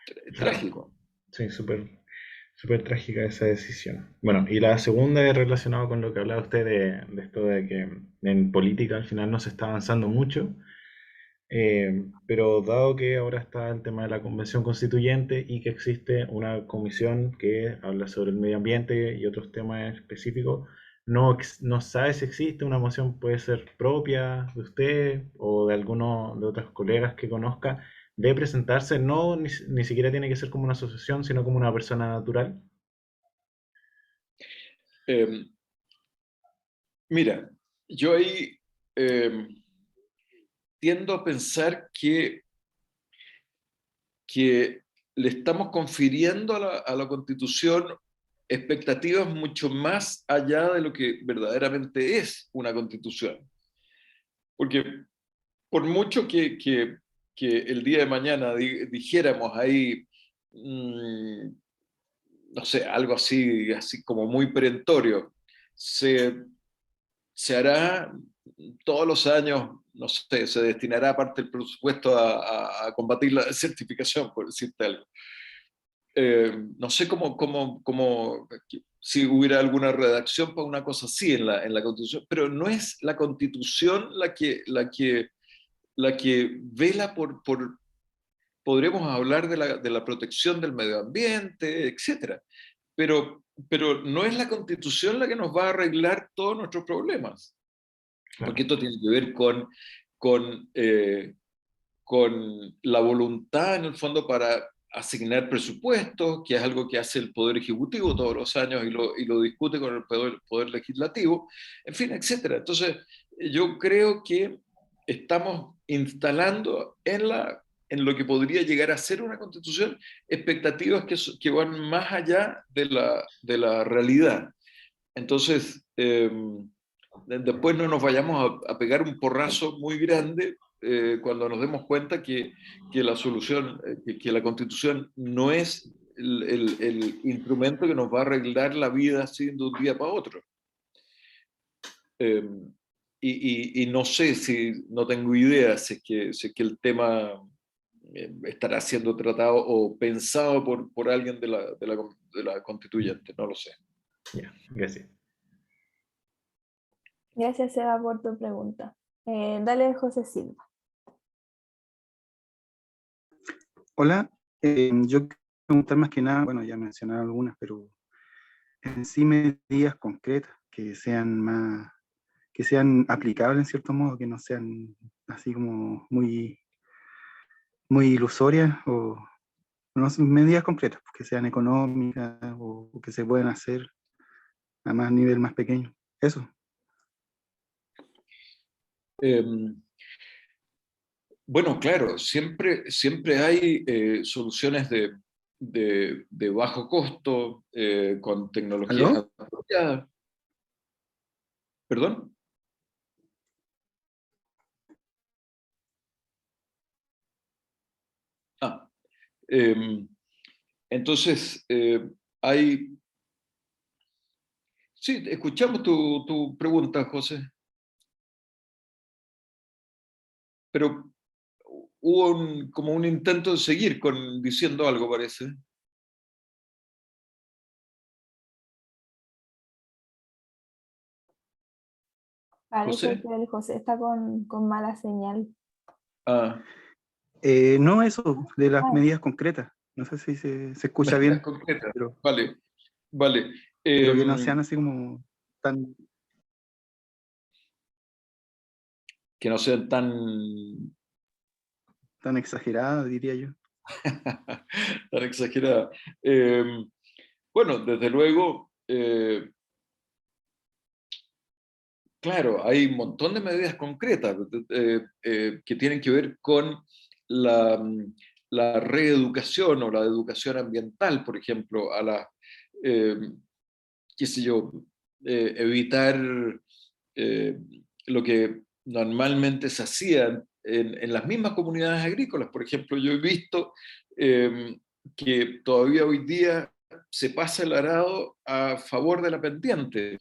Es Claro. trágico. Sí, súper trágica esa decisión. Bueno, y la segunda es relacionada con lo que hablaba usted de esto de que en política al final no se está avanzando mucho, pero dado que ahora está el tema de la Convención Constituyente y que existe una comisión que habla sobre el medio ambiente y otros temas específicos, no sabe si existe una moción, puede ser propia de usted o de alguno de otros colegas que conozca, de presentarse, no ni siquiera tiene que ser como una asociación, sino como una persona natural. Eh, Mira, yo ahí tiendo a pensar que le estamos confiriendo a la Constitución expectativas mucho más allá de lo que verdaderamente es una Constitución. Porque por mucho que el día de mañana dijéramos ahí, mmm, no sé, algo así como muy perentorio, se hará todos los años, no sé, se destinará parte del presupuesto a combatir la desertificación, por decirte algo. No sé si hubiera alguna redacción para una cosa así en la Constitución, pero no es la Constitución la que vela podremos hablar de la protección del medio ambiente, etcétera, pero no es la Constitución la que nos va a arreglar todos nuestros problemas, porque Claro, esto tiene que ver con, eh, con la voluntad en el fondo para asignar presupuestos, que es algo que hace el Poder Ejecutivo todos los años y lo discute con el poder Legislativo, en fin, etcétera. Entonces, yo creo que estamos instalando en lo que podría llegar a ser una constitución expectativas que van más allá de la realidad. Entonces, después no nos vayamos a pegar un porrazo muy grande cuando nos demos cuenta que la solución, que la constitución no es el instrumento que nos va a arreglar la vida así de un día para otro. Eh, y no sé si, no tengo idea si es que el tema estará siendo tratado o pensado por alguien de la constituyente, no lo sé. ya, gracias. Gracias, Seba, por tu pregunta. Dale, José Silva. Hola, yo quiero preguntar más que nada, bueno, ya mencioné algunas, pero en sí medidas concretas que sean aplicables en cierto modo, que no sean así como muy ilusorias o no son medidas concretas, que sean económicas o que se puedan hacer a más nivel más pequeño. Eso. Bueno, claro, siempre hay soluciones de bajo costo con tecnologías ¿Aló? apropiadas. ¿Perdón? Ah, em, entonces, hay... Sí, escuchamos tu pregunta, José, pero hubo como un intento de seguir diciendo algo, parece. Parece José. que el José está con mala señal. Ah, No, eso, de las Ah, medidas concretas. No sé si se escucha medidas bien, concretas. pero, Vale, vale. pero que no sean así como tan, Que no sean tan, tan exageradas, diría yo. tan exageradas. Bueno, desde luego, claro, hay un montón de medidas concretas que tienen que ver con la, la reeducación o la educación ambiental, por ejemplo, eh, qué sé yo, evitar eh, lo que normalmente se hacía en las mismas comunidades agrícolas. Por ejemplo, yo he visto eh, que todavía hoy día se pasa el arado a favor de la pendiente.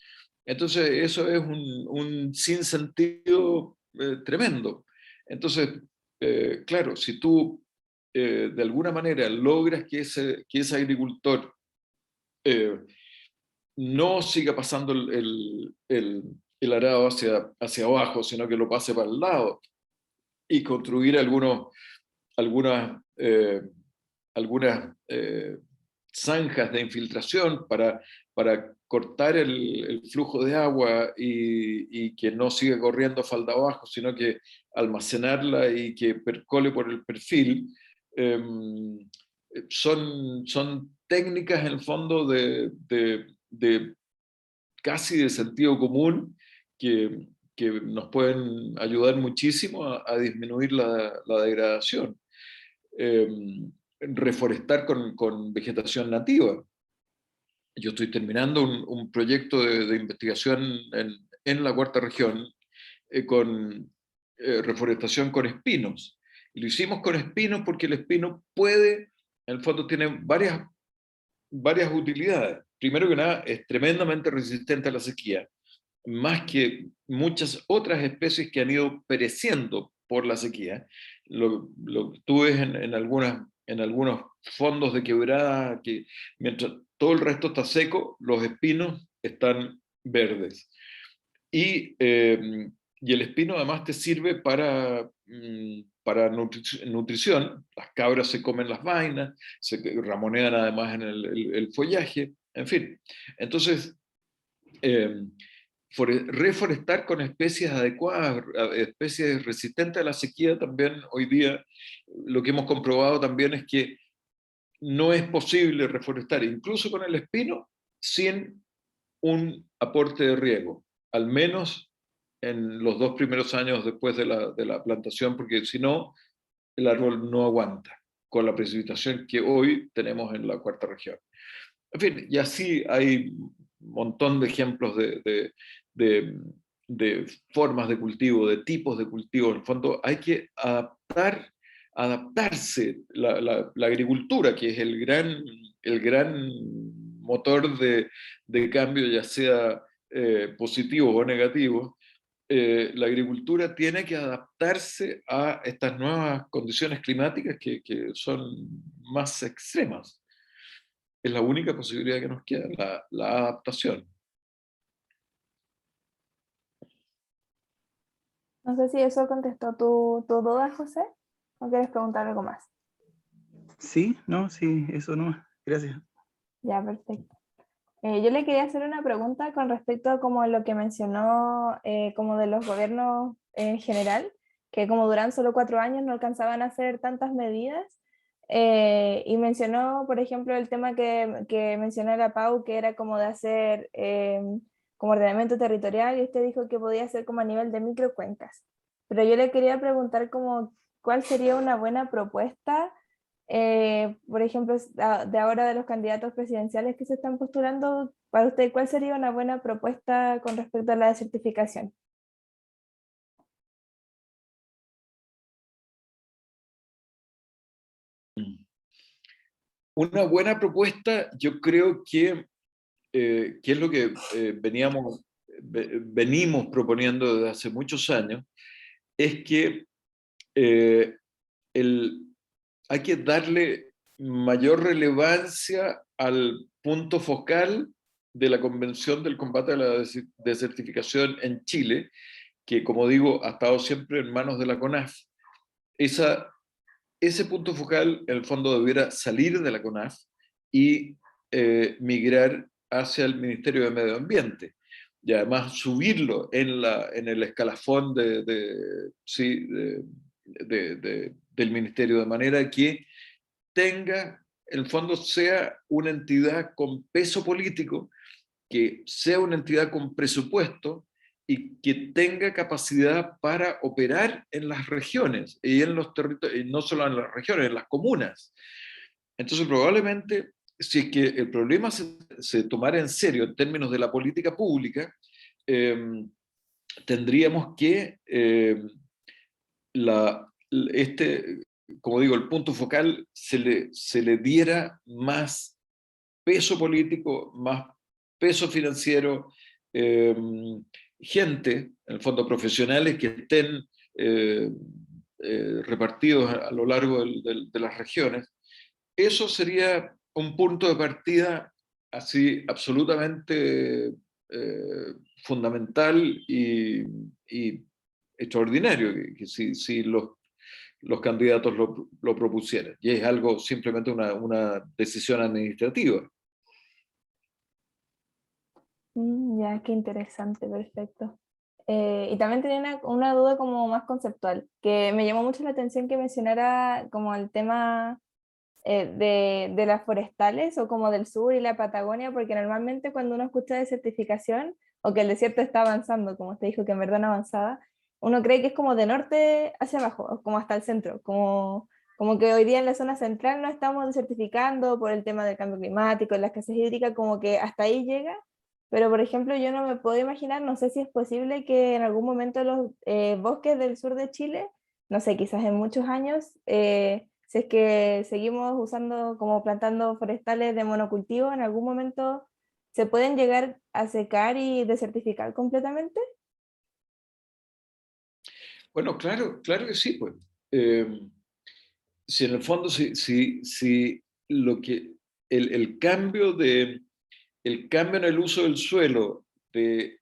Entonces, eso es un sinsentido tremendo. Entonces, claro, si tú de alguna manera logras que ese agricultor eh, no siga pasando el arado hacia abajo, sino que lo pase para el lado y construir algunas, algunas zanjas de infiltración para cortar el flujo de agua y que no siga corriendo falda abajo, sino que almacenarla y que percole por el perfil. eh, son técnicas en el fondo de casi de sentido común que nos pueden ayudar muchísimo a disminuir la degradación. Eh, Reforestar con vegetación nativa. Yo estoy terminando un proyecto de investigación en la cuarta región con reforestación con espinos. Y lo hicimos con espinos porque el espino puede, en el fondo tiene varias utilidades. Primero que nada, es tremendamente resistente a la sequía, más que muchas otras especies que han ido pereciendo por la sequía. Lo que tú ves en algunos fondos de quebrada, que mientras todo el resto está seco, los espinos están verdes. Y el espino además te sirve para nutrición. Las cabras se comen las vainas, se ramonean además en el follaje, en fin. Entonces, eh, reforestar con especies adecuadas, especies resistentes a la sequía también hoy día, lo que hemos comprobado también es que no es posible reforestar, incluso con el espino, sin un aporte de riego, al menos en los 2 primeros años después de la plantación, porque si no, el árbol no aguanta con la precipitación que hoy tenemos en la cuarta región. En fin, y así hay un montón de ejemplos de, de formas de cultivo, de tipos de cultivo. En el fondo hay que adaptarse. La agricultura, que es el gran motor de cambio, ya sea positivo o negativo, la agricultura tiene que adaptarse a estas nuevas condiciones climáticas que son más extremas. Es la única posibilidad que nos queda, la adaptación. no sé si eso contestó tu duda, José, o quieres preguntar algo más. Sí, no, sí, eso no. Gracias. Ya, perfecto. Yo le quería hacer una pregunta con respecto a como lo que mencionó como de los gobiernos en general, que como duran solo 4 años no alcanzaban a hacer tantas medidas, y mencionó, por ejemplo, el tema que mencionó la Pau, que era como de hacer como ordenamiento territorial, y usted dijo que podía ser como a nivel de microcuencas. Pero yo le quería preguntar como cuál sería una buena propuesta por ejemplo, de ahora de los candidatos presidenciales que se están postulando, para usted, ¿cuál sería una buena propuesta con respecto a la desertificación? Una buena propuesta, yo creo que es lo que venimos proponiendo desde hace muchos años, es que hay que darle mayor relevancia al punto focal de la Convención del Combate a la Desertificación en Chile, que, como digo, ha estado siempre en manos de la CONAF. Ese punto focal, en el fondo, debiera salir de la CONAF y migrar hacia el Ministerio de Medio Ambiente, y además subirlo en el escalafón del Ministerio, de manera que tenga, en el fondo, sea una entidad con peso político, que sea una entidad con presupuesto y que tenga capacidad para operar en las regiones y en los territorios, y no solo en las regiones, en las comunas. Entonces, probablemente, si es que el problema se tomara en serio en términos de la política pública, tendríamos que como digo, el punto focal se le diera más peso político, más peso financiero, gente, en el fondo profesionales que estén repartidos a lo largo de las regiones. Eso sería un punto de partida así absolutamente fundamental y extraordinario, que si los candidatos lo propusieran. Y es algo simplemente una decisión administrativa. Ya, qué interesante, perfecto. Y también tenía una duda como más conceptual, que me llamó mucho la atención que mencionara como el tema de las forestales o como del sur y la Patagonia, porque normalmente cuando uno escucha desertificación o que el desierto está avanzando, como usted dijo que en verdad no avanzaba, uno cree que es como de norte hacia abajo, o como hasta el centro, como que hoy día en la zona central no estamos desertificando por el tema del cambio climático, la escasez hídrica, como que hasta ahí llega. Pero, por ejemplo, yo no me puedo imaginar, no sé si es posible que en algún momento los bosques del sur de Chile, no sé, quizás en muchos años, si es que seguimos usando como plantando forestales de monocultivo, en algún momento se pueden llegar a secar y desertificar completamente. Bueno, claro, claro que sí, pues. Si en el fondo, si lo que el cambio el cambio en el uso del suelo de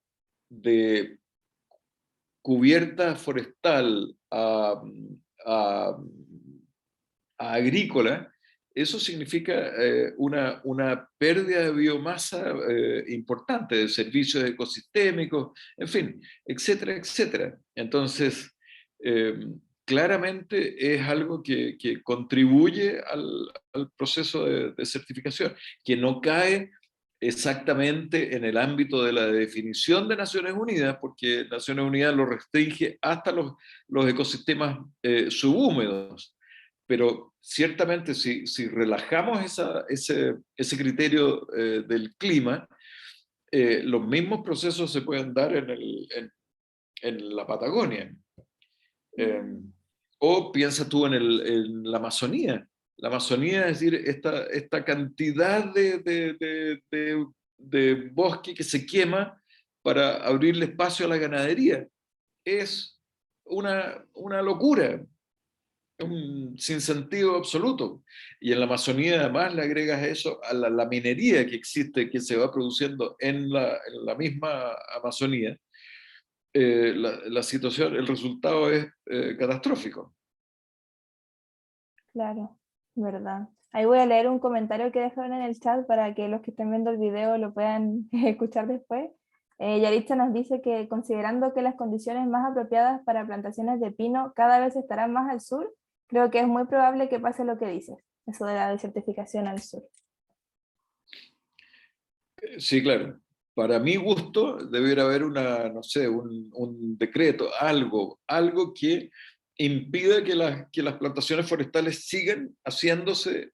cubierta forestal a, a agrícola, eso significa una pérdida de biomasa importante, de servicios ecosistémicos, en fin, etcétera, etcétera. Entonces, claramente es algo que contribuye al proceso de certificación, que no cae exactamente en el ámbito de la definición de Naciones Unidas, porque Naciones Unidas lo restringe hasta los ecosistemas subhúmedos. Pero ciertamente si relajamos ese criterio del clima, los mismos procesos se pueden dar en la Patagonia. O piensa tú en la Amazonía. La Amazonía, es decir, esta cantidad de bosque que se quema para abrirle espacio a la ganadería, es una locura, un sinsentido absoluto. Y en la Amazonía además le agregas eso a la minería que existe, que se va produciendo en la misma Amazonía. La situación, el resultado es catastrófico. Claro, verdad. Ahí voy a leer un comentario que dejaron en el chat para que los que estén viendo el video lo puedan escuchar después. Yaritza nos dice que considerando que las condiciones más apropiadas para plantaciones de pino cada vez estarán más al sur, creo que es muy probable que pase lo que dices, eso de la desertificación al sur. Sí, claro. Para mi gusto, debería haber no sé, un decreto, algo que impida que las plantaciones forestales sigan haciéndose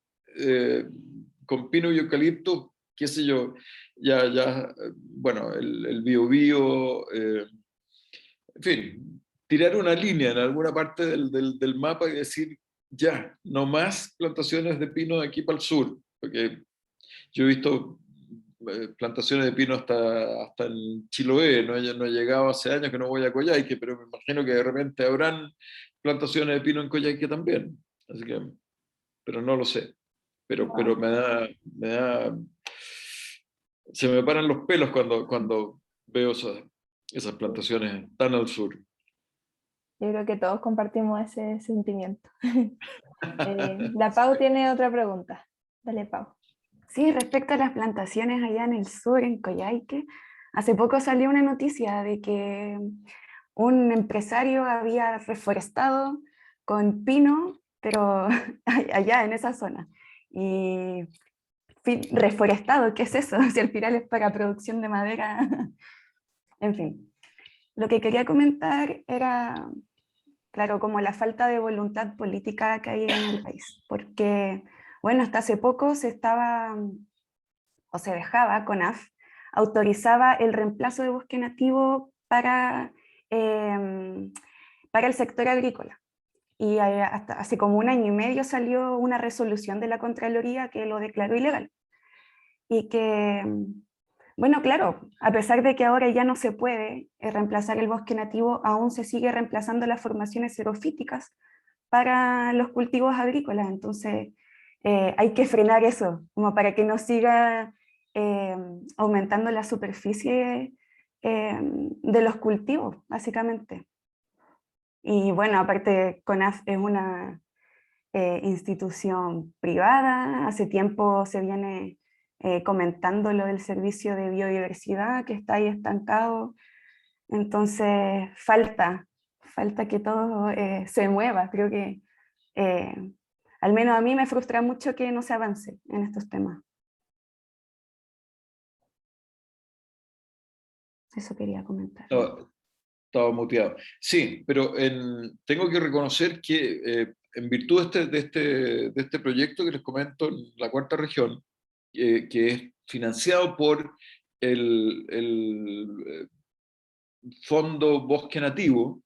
con pino y eucalipto, qué sé yo, bueno, el biobío, en fin, tirar una línea en alguna parte del mapa y decir, ya, no más plantaciones de pino de aquí para el sur, porque yo he visto plantaciones de pino hasta en Chiloé, no he llegado hace años que no voy a Coyhaique, pero me imagino que de repente habrán plantaciones de pino en Coyhaique también. Así que, pero no lo sé. Pero Wow. se me paran los pelos cuando veo esas plantaciones tan al sur. Yo creo que todos compartimos ese sentimiento. La Pau tiene otra pregunta. Dale, Pau. Sí, respecto a las plantaciones allá en el sur, en Coyhaique, hace poco salió una noticia de que un empresario había reforestado con pino, pero allá en esa zona. Y reforestado, ¿qué es eso? Si al final es para producción de madera. En fin, lo que quería comentar era, claro, como la falta de voluntad política que hay en el país, porque, bueno, hasta hace poco se estaba, o se dejaba, CONAF, autorizaba el reemplazo de bosque nativo para el sector agrícola. Y hasta hace como 1 año y medio salió una resolución de la Contraloría que lo declaró ilegal. Y que, bueno, claro, a pesar de que ahora ya no se puede reemplazar el bosque nativo, aún se sigue reemplazando las formaciones xerofíticas para los cultivos agrícolas. Entonces, hay que frenar eso, como para que no siga eh, aumentando la superficie de los cultivos, básicamente. Y bueno, aparte, CONAF es una institución privada. Hace tiempo se viene comentando lo del servicio de biodiversidad que está ahí estancado. Entonces, falta que todo se mueva. Creo que eh, al menos a mí me frustra mucho que no se avance en estos temas. Eso quería comentar. Estaba muteado. Sí, pero tengo que reconocer que en virtud de este proyecto que les comento en la cuarta región, que es financiado por el Fondo Bosque Nativo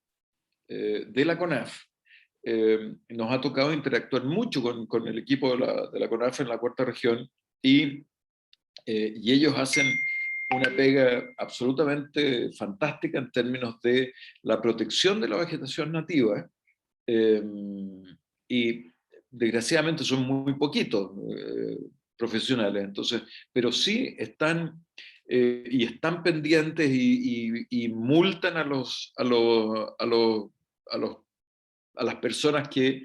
de la CONAF, nos ha tocado interactuar mucho con el equipo de la CONAF en la cuarta región y ellos hacen una pega absolutamente fantástica en términos de la protección de la vegetación nativa y desgraciadamente son muy poquitos profesionales, entonces, pero sí están y están pendientes y multan a las personas que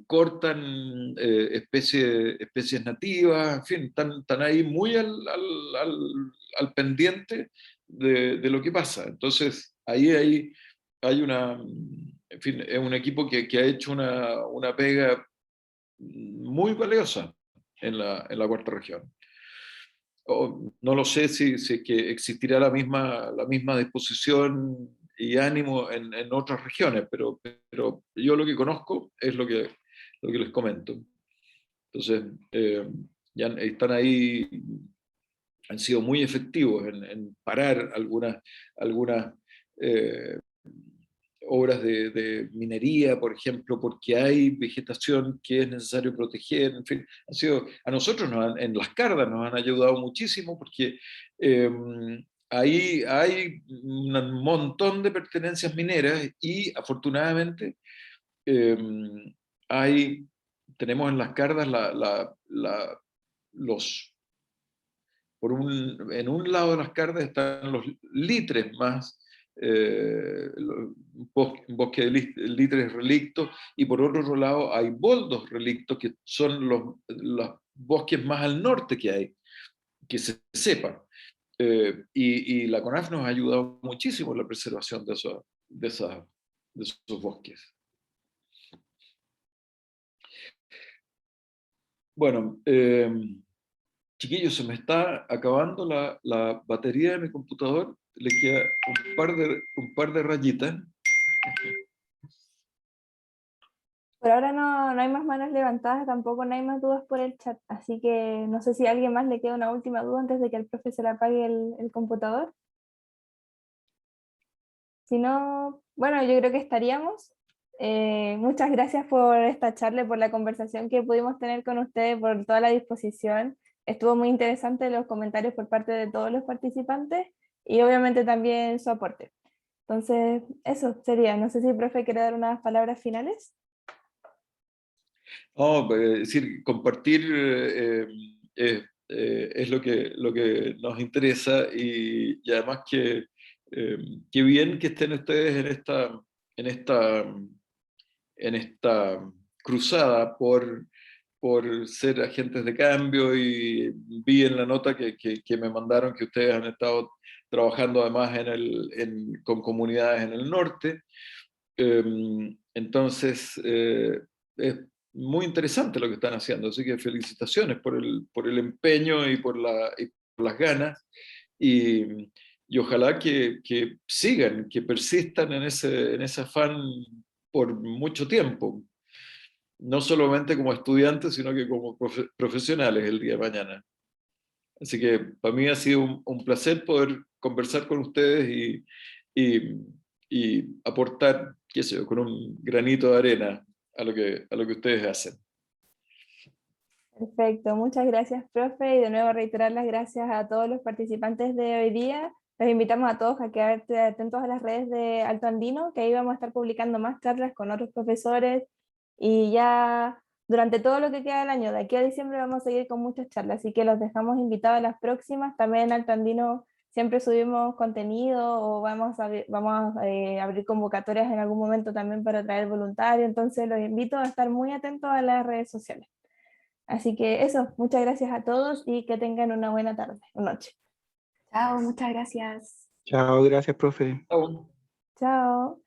cortan especies nativas, en fin, están ahí muy al pendiente de lo que pasa. Entonces, ahí hay en fin, es un equipo que ha hecho una pega muy valiosa en la cuarta región. No lo sé si es que existirá la misma disposición y ánimo en otras regiones, pero yo lo que conozco es lo que les comento. Entonces, ya están ahí, han sido muy efectivos en parar algunas eh, obras de minería, por ejemplo, porque hay vegetación que es necesario proteger, en fin, a nosotros en las Cardas nos han ayudado muchísimo porque eh, ahí hay un montón de pertenencias mineras y afortunadamente eh, hay, tenemos en las Cardas los en un lado de las cartas están los litres más, un bosque de litres relictos, y por otro lado hay boldos relictos, que son los bosques más al norte que hay, que se sepa. Y la CONAF nos ha ayudado muchísimo en la preservación de esos bosques. Bueno, chiquillos, se me está acabando la batería de mi computador, le queda un par de rayitas. Por ahora no hay más manos levantadas, tampoco no hay más dudas por el chat, así que no sé si a alguien más le queda una última duda antes de que el profesor apague el computador. Si no, bueno, yo creo que estaríamos. Muchas gracias por esta charla, y por la conversación que pudimos tener con ustedes, por toda la disposición. Estuvo muy interesante los comentarios por parte de todos los participantes y obviamente también su aporte. Entonces, eso sería. No sé si el profe quiere dar unas palabras finales. No, es decir, compartir es lo que nos interesa y además qué bien que estén ustedes en esta, en esta cruzada por ser agentes de cambio y vi en la nota que me mandaron que ustedes han estado trabajando además con comunidades en el norte. Entonces, es muy interesante lo que están haciendo, así que felicitaciones por el empeño y y por las ganas, y ojalá que sigan, que persistan en ese afán por mucho tiempo, no solamente como estudiantes, sino que como profesionales el día de mañana. Así que para mí ha sido un placer poder conversar con ustedes y, y aportar, qué sé yo, con un granito de arena a lo que ustedes hacen. Perfecto, muchas gracias, profe, y de nuevo reiterar las gracias a todos los participantes de hoy día. Los invitamos a todos a quedarte atentos a las redes de Alto Andino, que ahí vamos a estar publicando más charlas con otros profesores y ya durante todo lo que queda del año, de aquí a diciembre vamos a seguir con muchas charlas, así que los dejamos invitados a las próximas. También en Alto Andino siempre subimos contenido o vamos a abrir convocatorias en algún momento también para traer voluntarios, entonces los invito a estar muy atentos a las redes sociales. Así que eso, muchas gracias a todos y que tengan una buena tarde o noche. Chao, muchas gracias. Chao, gracias, profe. Chao. Chao.